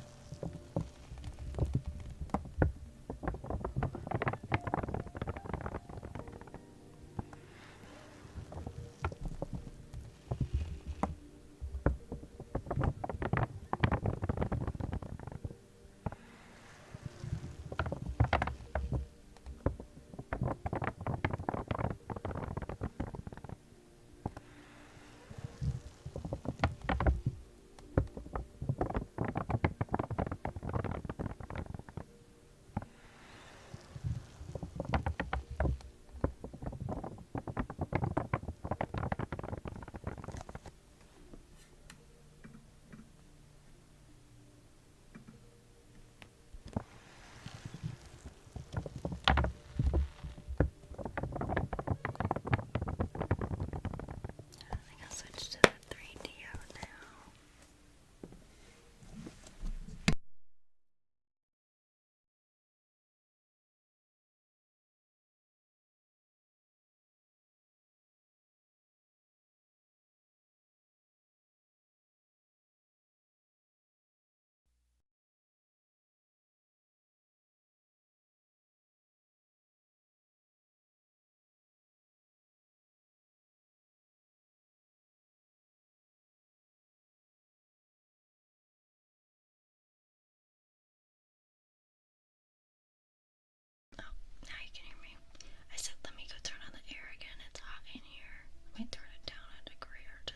Speaker 2: I think I'll switch to the 3DO now. Oh, now you can hear me. I said let me go turn on the air again. It's hot in here. Let me turn it down a degree or two.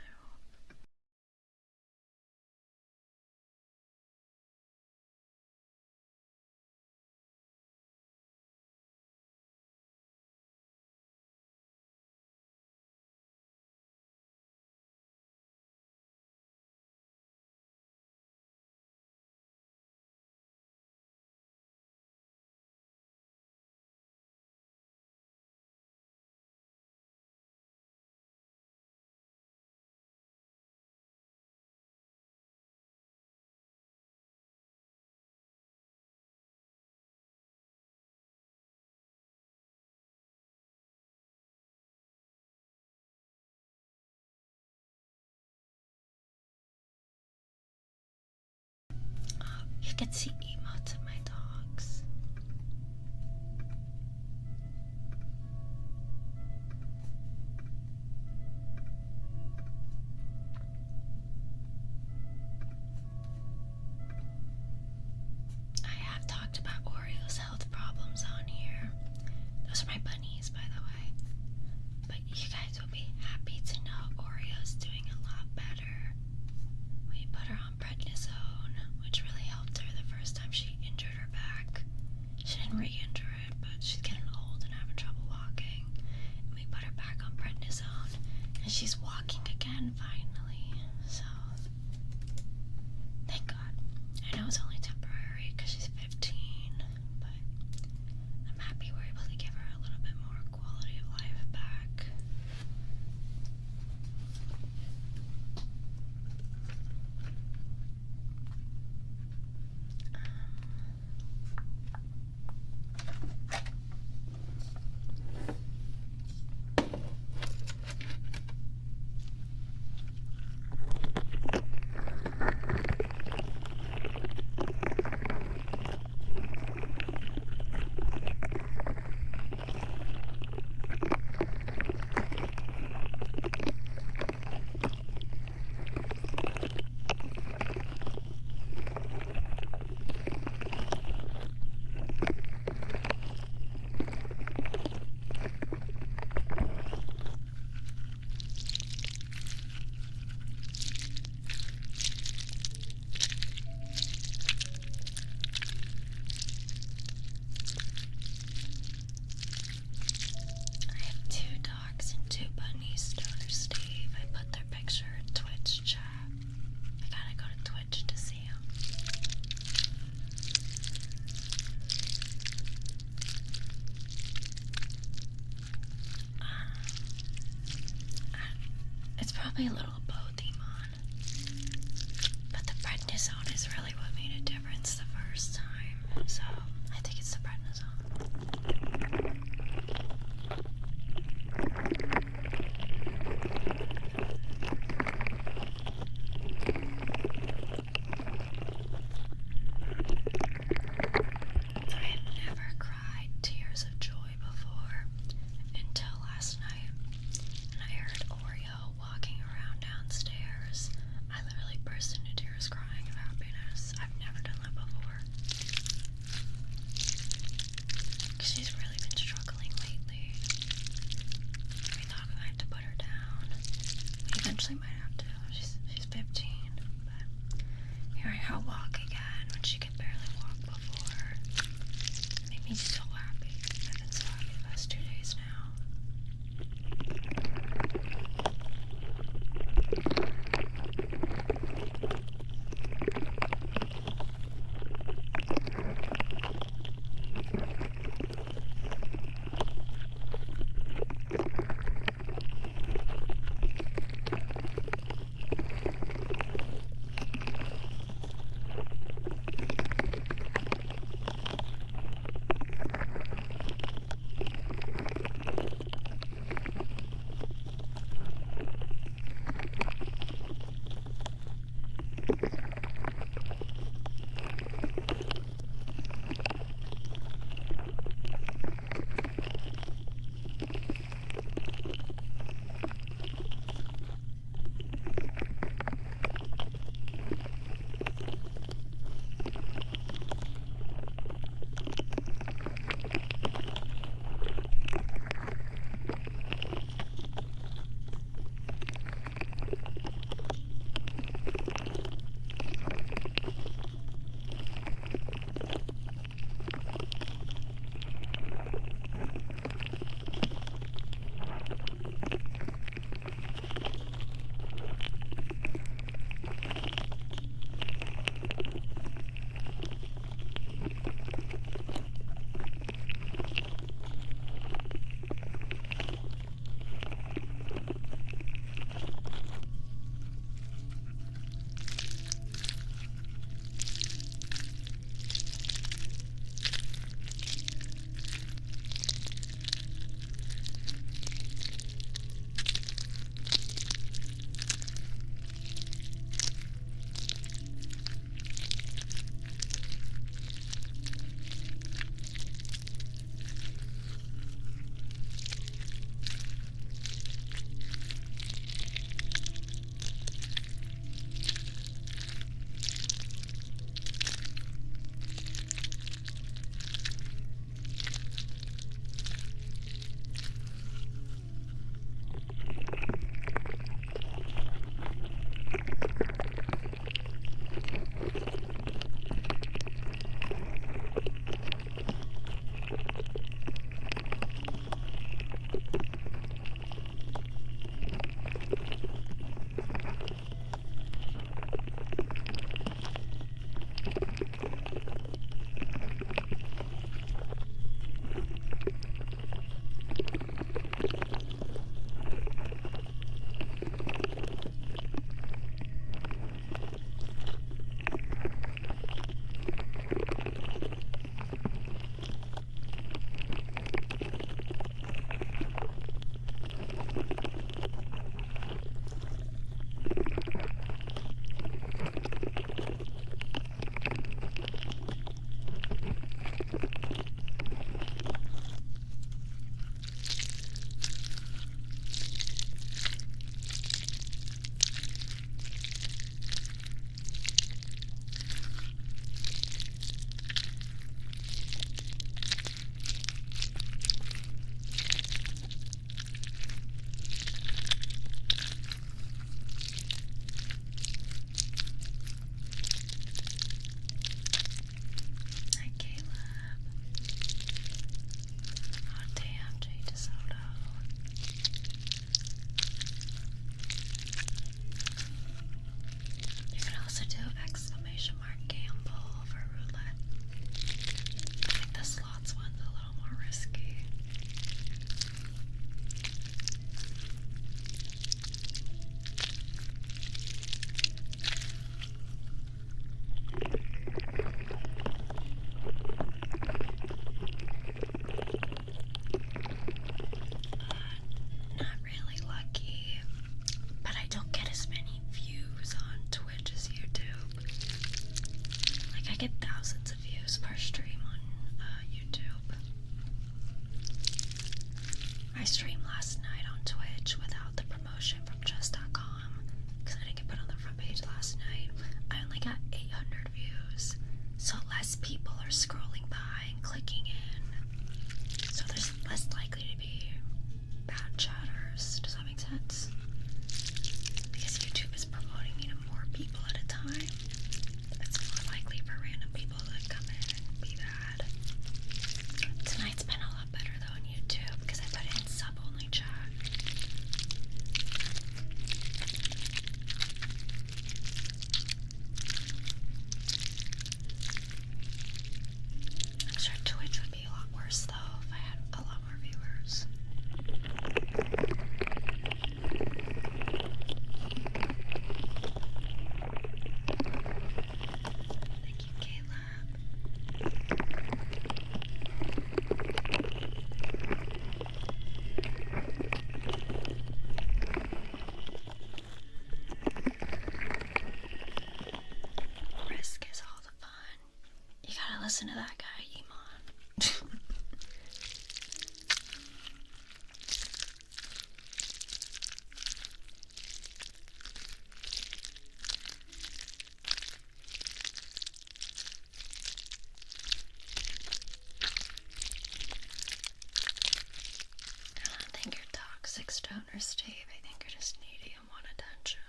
Speaker 2: Oh, you can see emotes of my dogs. I have talked about Oreo's health problems on here. Those are my bunnies, by the way. But you guys will be happy to know Oreo's doing a lot better. We put her on prednisone, which really helped her the first time she Probably a little of both, Iman. But the prednisone is really what made a difference the first time. So I think it's the prednisone. I have never cried tears of joy before until last night. And I heard Oreo walking around downstairs. I literally burst into tears crying of happiness. I've never done that before. Because she's really been struggling lately. We thought we might have to put her down. We eventually might have to. She's 15. But hearing her walk again when she could barely walk before made me so happy. I've been so happy the past 2 days now. get thousands of views per stream on YouTube. I streamed last night on Twitch without the promotion from just.com because I didn't get put on the front page last night. I only got 800 views, so less people are scrolling by and clicking in. So there's less likely to be bad chatters. Does that make sense? Because YouTube is promoting me to more people at a time. It's more likely for random people to come in and be bad. Tonight's been a lot better though on YouTube because I put in sub-only chat. I'm sure Twitch would be a lot worse though if I had a lot more viewers. Thank you, Caleb. Risk is all the fun. You gotta listen to that guy, Iman. I don't think you're toxic, Stoner Steve. I think you're just needy and want attention.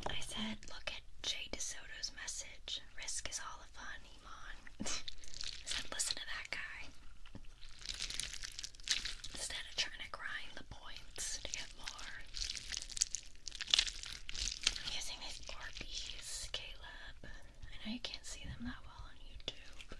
Speaker 2: I said, look at Jay DeSoto's message. Risk is all the fun, Iman. I said, listen to that guy. Instead of trying to grind the points to get more. I'm using these Orbeez, Caleb. I know you can't see them that well on YouTube.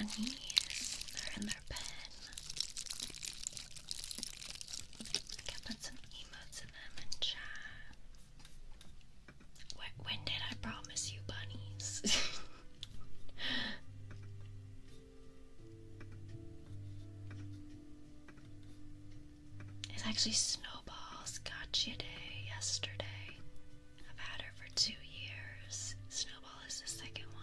Speaker 2: bunnies. They're in their pen. I can put some emotes in them and chat. When did I promise you bunnies? It's actually Snowball's gotcha day yesterday. I've had her for 2 years. Snowball is the second one.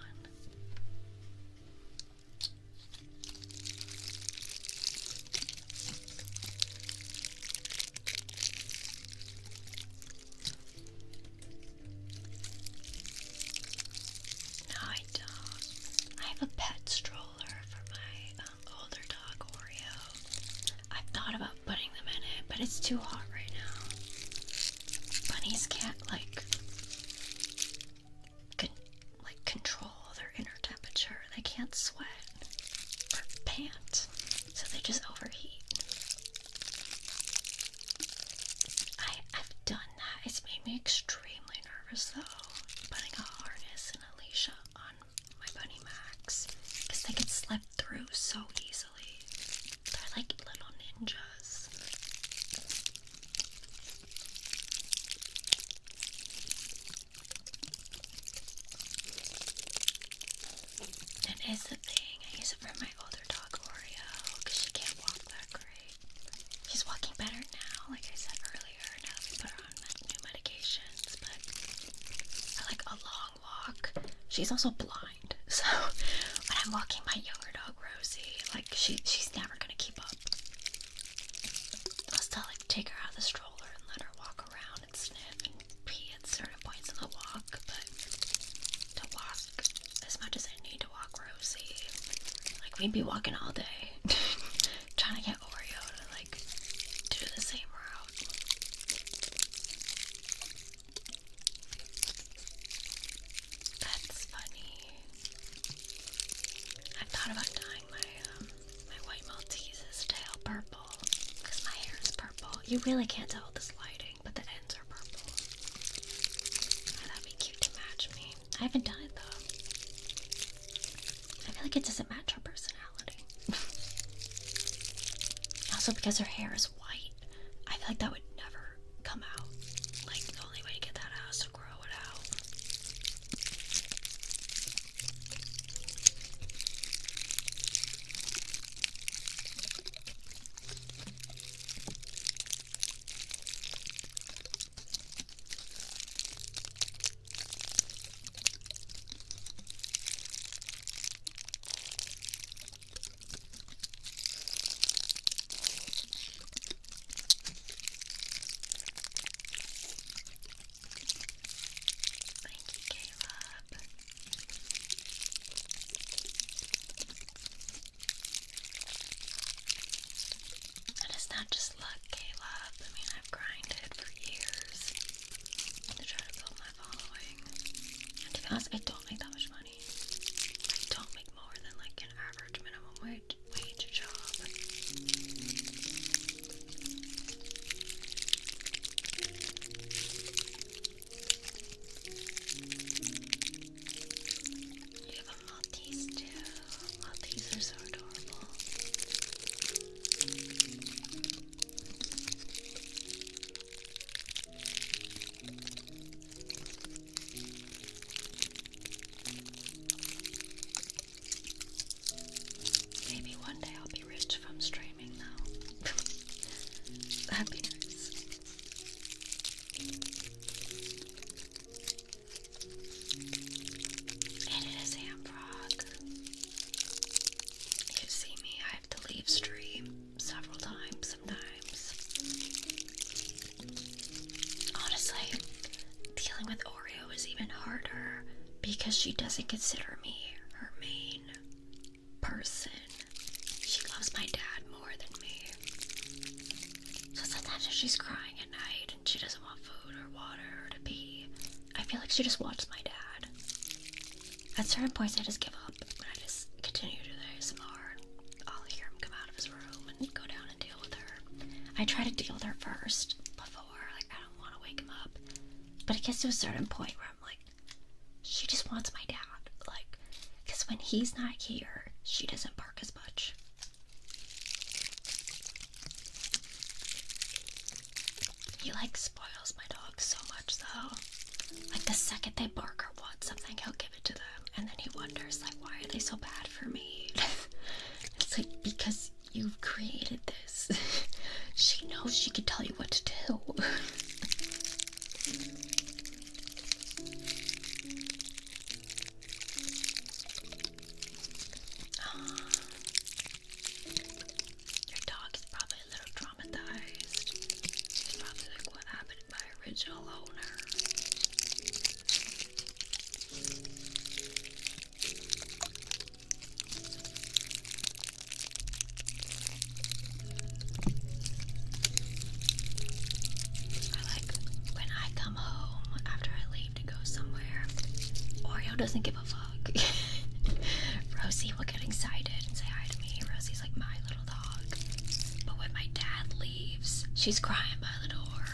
Speaker 2: No, I don't. I have a pet stroller for my older dog Oreo. I've thought about putting them in it, but it's too hot right now. Bunnies can't control their inner temperature. They can't sweat or pant, so they just overheat. I've done that. It's made me extremely nervous though, putting a harness and a leash on my bunny Max, because they can slip through so easily. They're like little ninjas. It is the thing. I use it for my older dog Oreo because she can't walk that great. She's walking better now, like I said earlier, now that we put her on new medications, but I like a long walk. She's also blind, so when I'm walking my younger dog Rosie, like she's never gonna keep up. I'll still take her out of the stroller and let her walk around and sniff and pee at certain points in the walk, but to walk as much as I need to walk Rosie, we'd be walking all day trying to get Oreo to do the same route. That's funny. I've thought about dyeing my white Maltese's tail purple because my hair is purple. You really can't tell with this lighting, but the ends are purple. That'd be cute to match me. I haven't done it though. I feel like it doesn't match her personality. Also, because her hair is white, I feel like that would never come out. The only way to get that out is to grow it out. And it's not just luck, Caleb. I mean, I've grinded for years to try to build my following. And to be honest, I don't make that much money. I don't make more than an average minimum wage job. You have a Maltese too. Maltese are so adorable. Maybe one day I'll be rich from streaming though. That'd be nice. And it is Hamfrog. You see me, I have to leave stream several times sometimes. Honestly, dealing with Oreo is even harder because she doesn't consider me her main person. She loves my dad more than me. So sometimes if she's crying at night and she doesn't want food or water or to pee, I feel like she just wants my dad. At certain points I just give up and I just continue to do the ASMR. I'll hear him come out of his room and go down and deal with her. I try to deal with her first before, I don't want to wake him up. But it gets to a certain point where I'm like, she just wants my dad. Because when he's not here, She doesn't bark as much. He like spoils my dogs so much though. Like the second they bark or want something, he'll give it to them. And then he wonders like, why are they so bad for me? It's like, because you've created this. She knows she can tell you what to do. Your dog is probably a little traumatized. He's probably like, what happened to my original owner? I like when I come home after I leave to go somewhere, Oreo doesn't give a fuck. Rosie will get excited and say hi to me. Rosie's like my little dog. But when my dad leaves, she's crying by the door.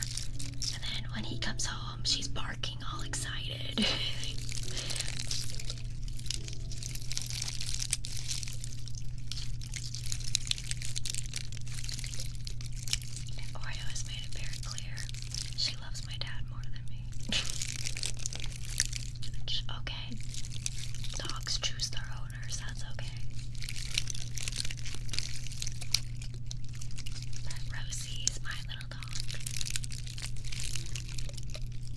Speaker 2: And then when he comes home, she's barking all excited. Oreo has made it very clear she loves my dad more than me. Okay. Dogs choose their owners, that's okay. But Rosie's my little dog.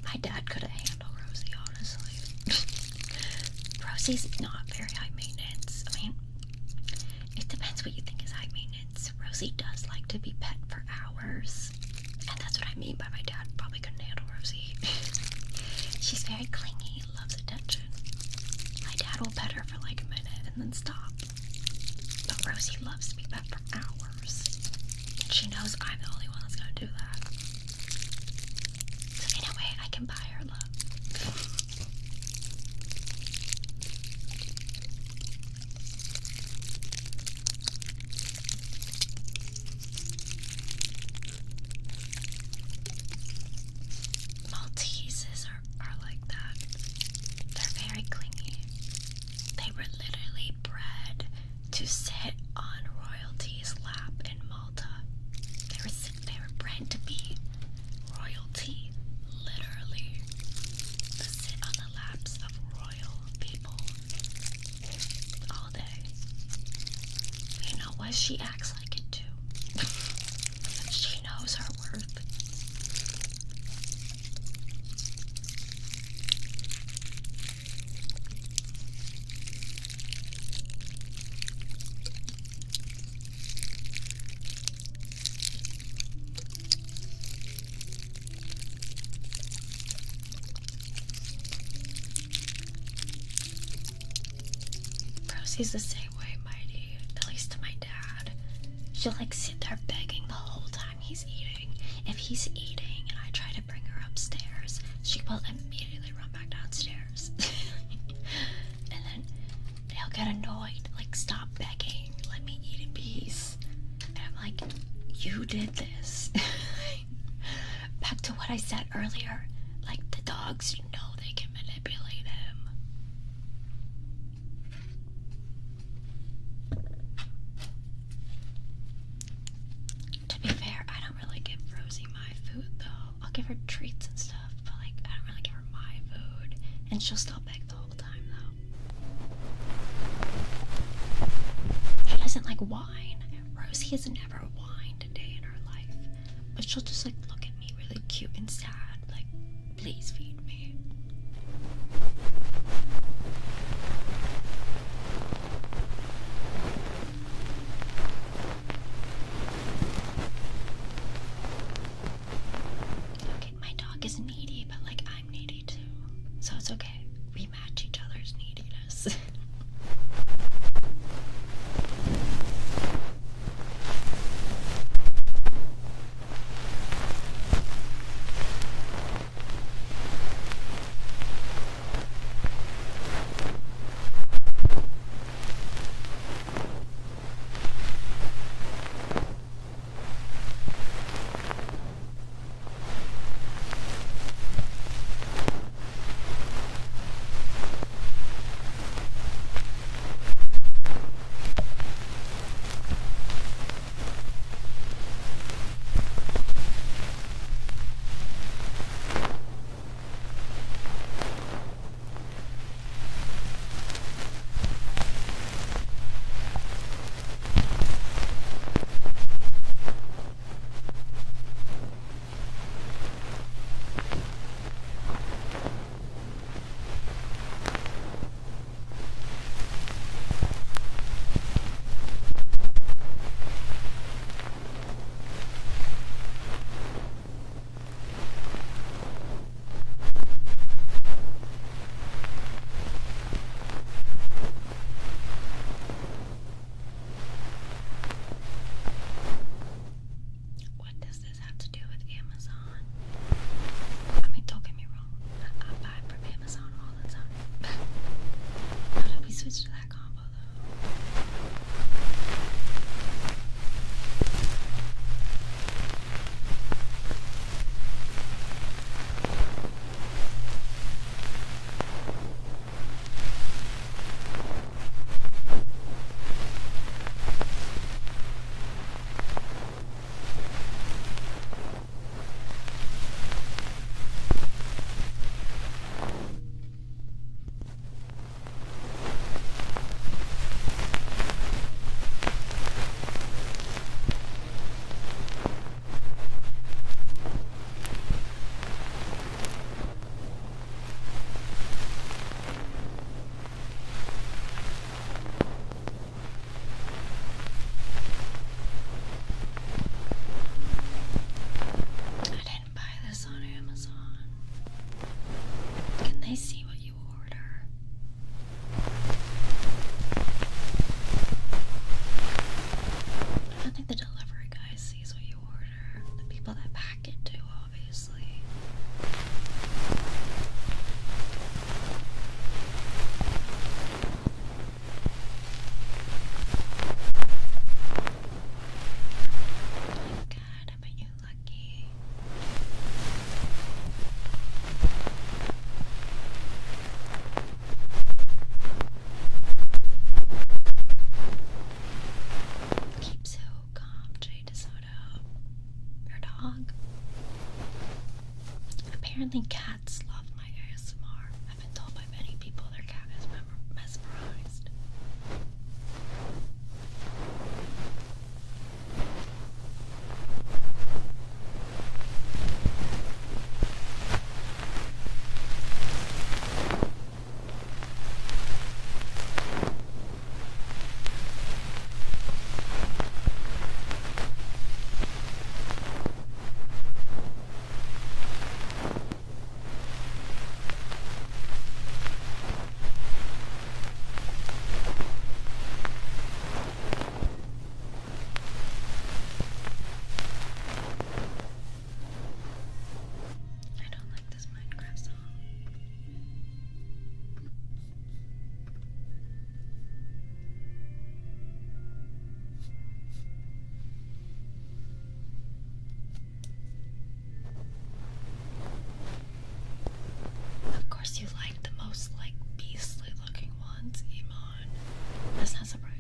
Speaker 2: My dad could have handled Rosie, honestly. Rosie's not very high maintenance. I mean, it depends what you think is high maintenance. Rosie does like to be pet for hours. And that's what I mean by my dad probably couldn't handle Rosie. She's very clingy and loves attention. My dad will pet her for like a minute and then stop. But Rosie loves to be pet for hours. And she knows I'm the only one that's gonna do that. So in a way, I can buy her love. Malteses are like that. They're very clingy. They were literally bred to sit on royalty's lap in Malta. They were bred to be royalty, literally. To sit on the laps of royal people all day. You know what? She acts like it too. She knows her worth. Rosie's the same way, Mighty, at least to my dad. She'll like sit there begging the whole time he's eating. If he's eating and I try to bring her upstairs, she will immediately run back downstairs. And then he'll get annoyed, like, stop begging, let me eat in peace. And I'm like, you did this. Back to what I said earlier, like, the dogs know they can manipulate him. To be fair, I don't really give Rosie my food though. I'll give her treats and stuff, but like I don't really give her my food. And she'll still beg the whole time though. She doesn't like whine. Rosie has never whined a day in her life. But she'll just like look at me really cute and sad, like, please feed me. Okay, my dog is needy, but like I'm needy too. So it's okay. We match each other's neediness. They see what you order. I don't think the delivery guy sees what you order. The people that pack it do, obviously. God, I bet you lucky. Keeps who calm, Jade Soto. Your dog. Apparently cats love my ASMR. I've been told by many people their cat is mesmerized. I don't like this Minecraft song. Of course you like the most beastly looking ones, Iman. That's not surprising.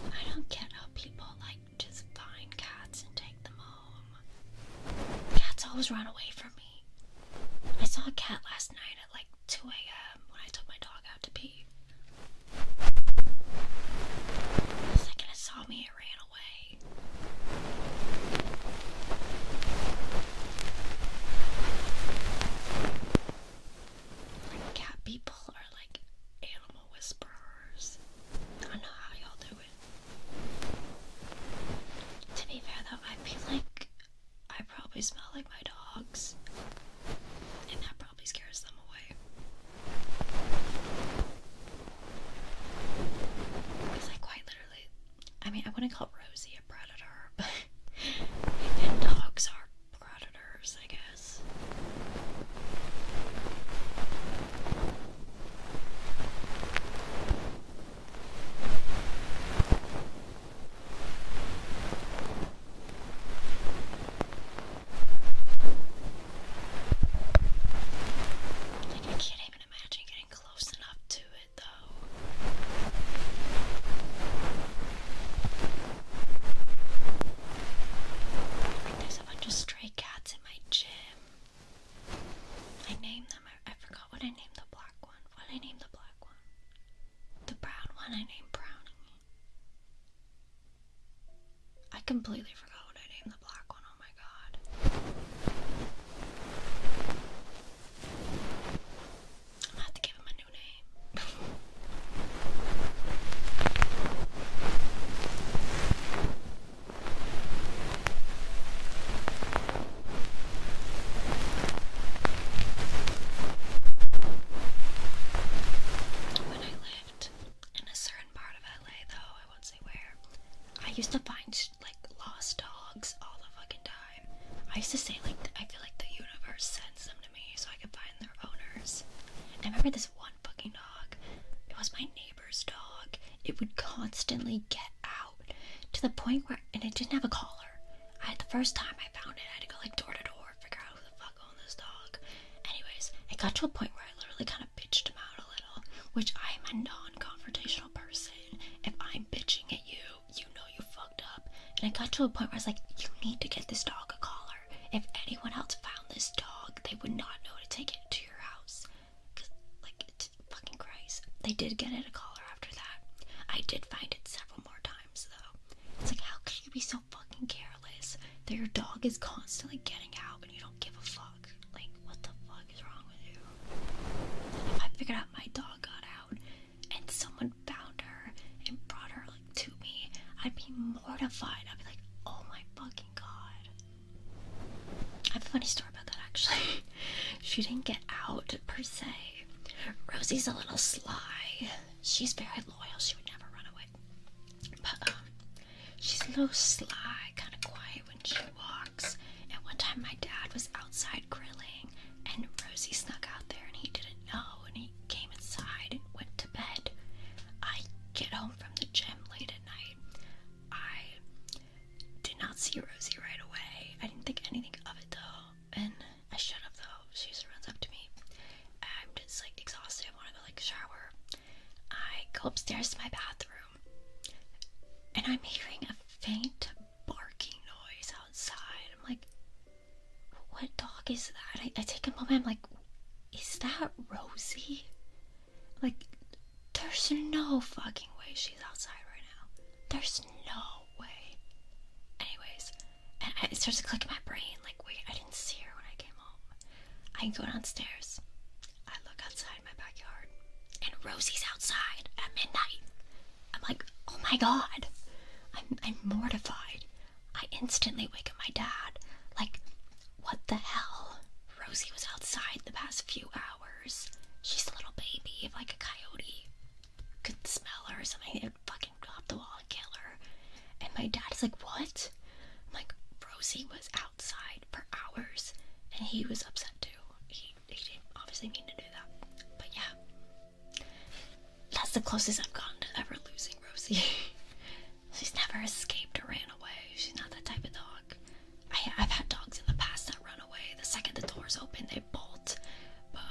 Speaker 2: I don't get how people just find cats and take them home. Cats always run away from me. I saw a cat last night at 2 a.m. when I took my dog out to pee. The second it saw me, it ran away. Cat people are animal whisperers. I don't know how y'all do it. To be fair though, I feel like I probably smell like my dogs. And that probably scares them away. Because quite literally, I wouldn't call Rosie a predator, but and dogs are predators, I guess. I can't even imagine getting close enough to it, though. There's a bunch of stray cats in my gym. I named them. I forgot what I named the black one. What did I name the black one? The brown one I named Brownie. I completely forgot what I named the black one. Oh my god. I'm gonna have to give him a new name. When I lived in a certain part of LA, though, I won't say where, I used to find lost dogs all the fucking time. I used to say I feel like the universe sends them to me so I could find their owners. And I remember this one fucking dog. It was my neighbor's dog. It would constantly get out to the point where, and it didn't have a collar. The first time I found it, I had to go door to door, figure out who the fuck owned this dog. Anyways, it got to a point where I literally kind of bitched him out a little, which I'm a non-confrontational person. If I'm bitching at you, you know you fucked up. And it got to a point where I was like, you need to get this dog a collar. If anyone else found this dog, they would not know to take it to your house. Cause, like, it's fucking Christ. They did get it a collar after that. I did find it several more times, though. It's like, how could you be so fucking careless that your dog is constantly getting out and you don't give a fuck? Like, what the fuck is wrong with you? If I figured out my dog got out and someone found her and brought her, like, to me, I'd be mortified. I'd be like, oh my fucking god. I have a funny story about that, actually. She didn't get out, per se. Rosie's a little sly. She's very loyal. She would never run away. But, she's a little sly, kind of quiet when she walks. And one time my dad was outside grilling, and Rosie snuck out there, and he didn't know, and he came inside and went to bed. I get home from the gym late at night. I did not see Rosie right away. I didn't think anything of it, though, and I should have, though. She just runs up to me. I'm just, like, exhausted. I want to go, like, shower. I go upstairs to my bathroom, and I'm hearing a faint barking noise outside. I'm like, what dog is that? I take a moment. I'm like, is that Rosie? Like, there's no fucking way she's outside right now. There's no way. Anyways, and it starts to click in my brain. Like, wait, I didn't see her when I came home. I go downstairs. I look outside my backyard, and Rosie's outside at midnight. I'm like, oh my god. I'm mortified. I instantly wake up my dad. Like, what the hell? Rosie was outside the past few hours. She's a little baby. If like a coyote could smell her or something, it would fucking go up the wall and kill her. And my dad is like, what? I'm like, Rosie was outside for hours, and he was upset too. He didn't obviously mean to do that. But yeah, that's the closest I've gotten to ever losing Rosie. She's never escaped or ran away. She's not that type of dog. I've had dogs in the past that run away. The second the door's open, they bolt. But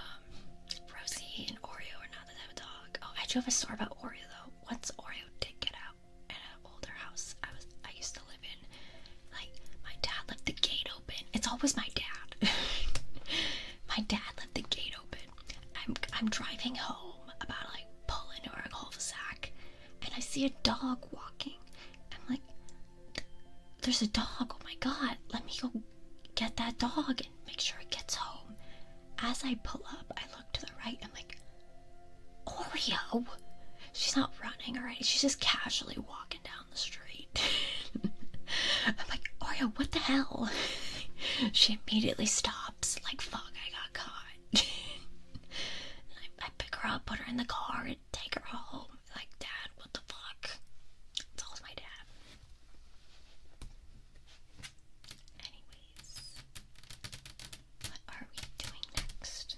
Speaker 2: Rosie and Oreo are not the type of dog. Oh, I do have a story about Oreo, though. Once Oreo did get out in an older house I used to live in, like, my dad left the gate open. It's always my dad. My dad left the gate open. I'm driving home, about, like, pull into our cul-de-sac, and I see a dog walking. I'm like, there's a dog. Oh my god, let me go get that dog and make sure it gets home. As I pull up, I look to the right. I'm like, Oreo? She's not running or anything. She's just casually walking down the street. I'm like, Oreo, what the hell? She immediately stops. Like, fuck, I got caught. I pick her up, put her in the car, and take her home. Like, Dad, what the fuck? It's always my dad. Anyways, what are we doing next?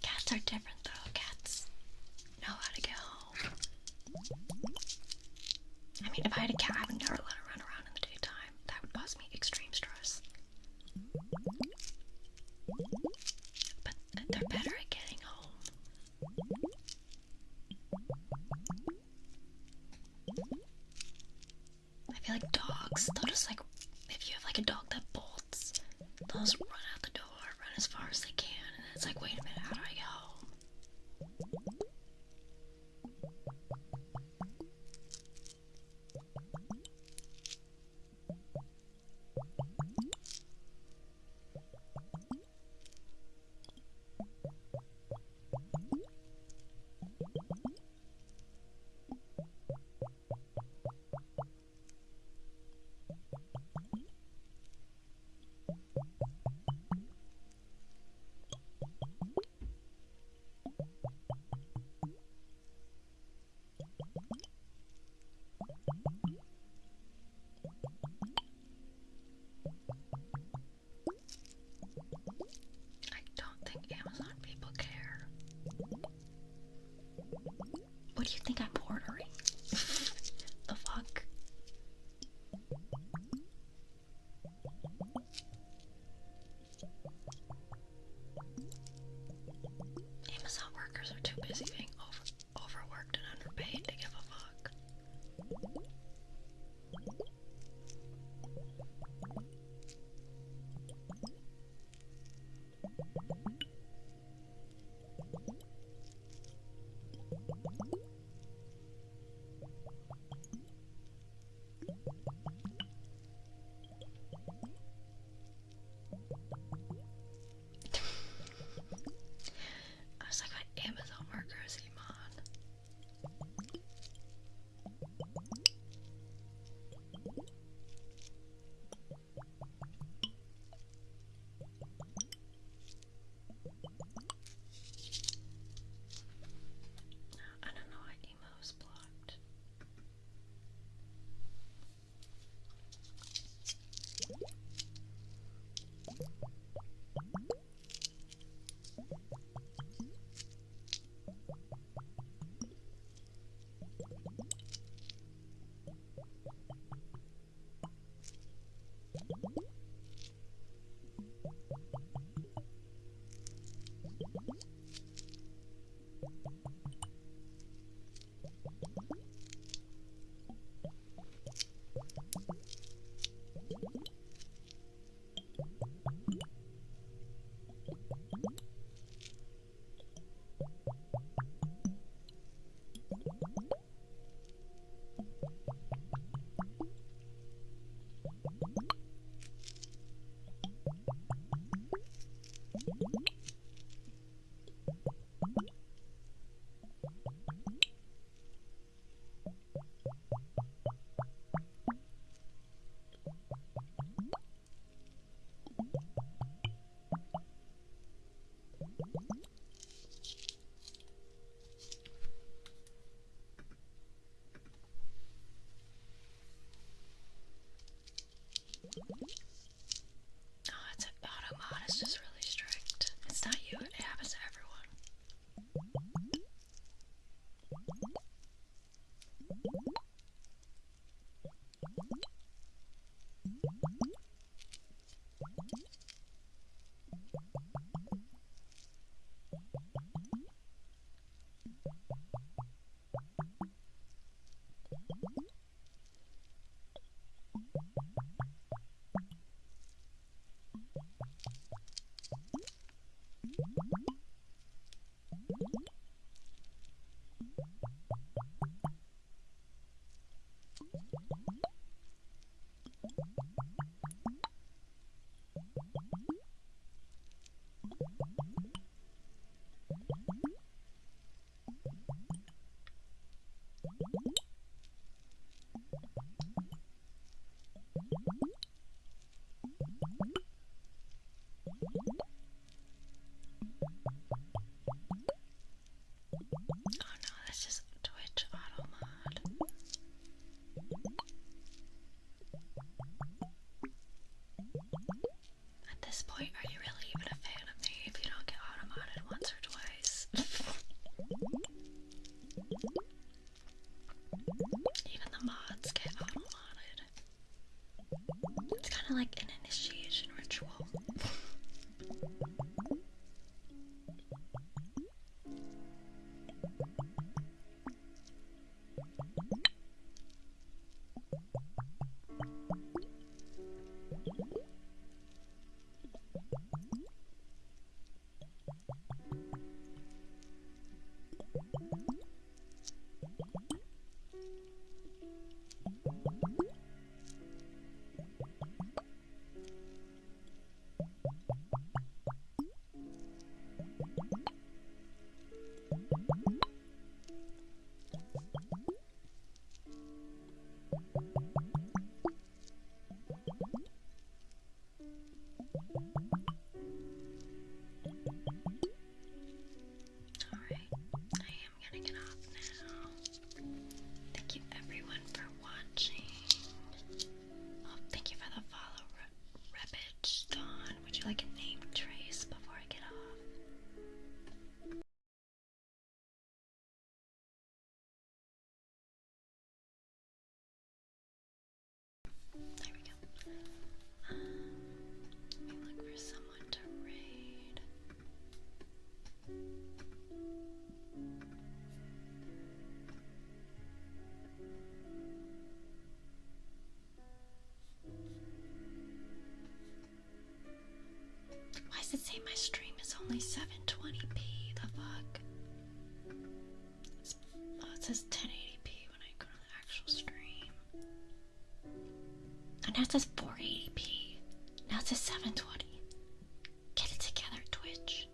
Speaker 2: Cats are different, though. Cats know how to get home. I mean, if I had a cat, I would never let her run around in the daytime. That would cause me extreme stress. But they're better at getting home. I feel like dogs, they'll just, like, if you have like a dog that bolts, they'll just run out the door, run as far as they can, and it's like, wait a minute, how do I get home? I don't think Amazon people care. What do you think I'm ordering? The fuck? vloggers are too busy being overworked and underpaid to give a fuck. I was like, my Amazon workers, Iman. I don't know why emo's blocked. Oh, it's auto mod is just really strict. It's not you, it happens to everyone. Oh no, that's just Twitch auto mod. At this point, are you really even a fan of me if you don't get auto modded once or twice? Even the mods get auto modded. It's kind of like an initiation ritual. Alright, I am gonna get off now. Thank you everyone for watching. Oh, thank you for the follow, Rebage Dawn. Would you like a name trace before I get off? 720p. The fuck? It says 1080p when I go to the actual stream. And now it says 480p. Now it says 720. Get it together, Twitch.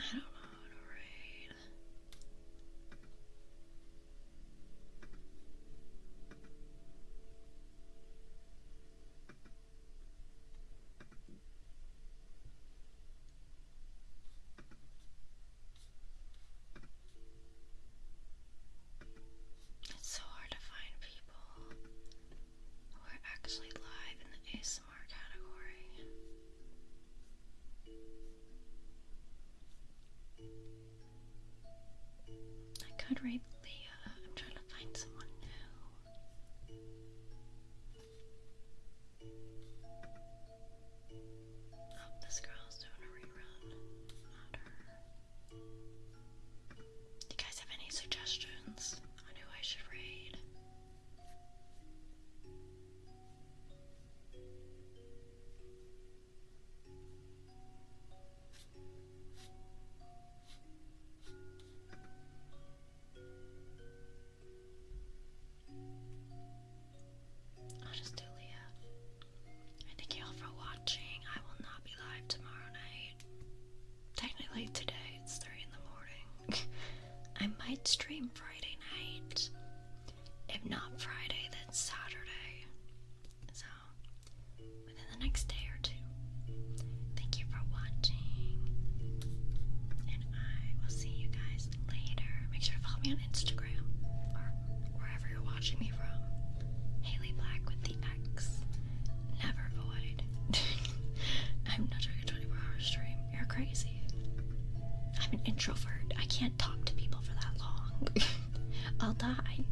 Speaker 2: I don't know how to raid. It's so hard to find people who are actually live in the ASMR category. I could raid Leah. I'm trying to find someone new. Oh, this girl's doing a rerun. Not her. Do you guys have any suggestions on who I should raid? I'll just do Leah. I thank you all for watching. I will not be live tomorrow night. Technically today, it's 3 in the morning. I might stream Friday night. If not Friday, then Saturday. So, within the next day or two. Thank you for watching. And I will see you guys later. Make sure to follow me on Instagram or wherever you're watching me from. Haley Black with the X. Never void. I'm not doing a 24-hour stream. You're crazy. I'm an introvert. I can't talk to people for that long. I'll die.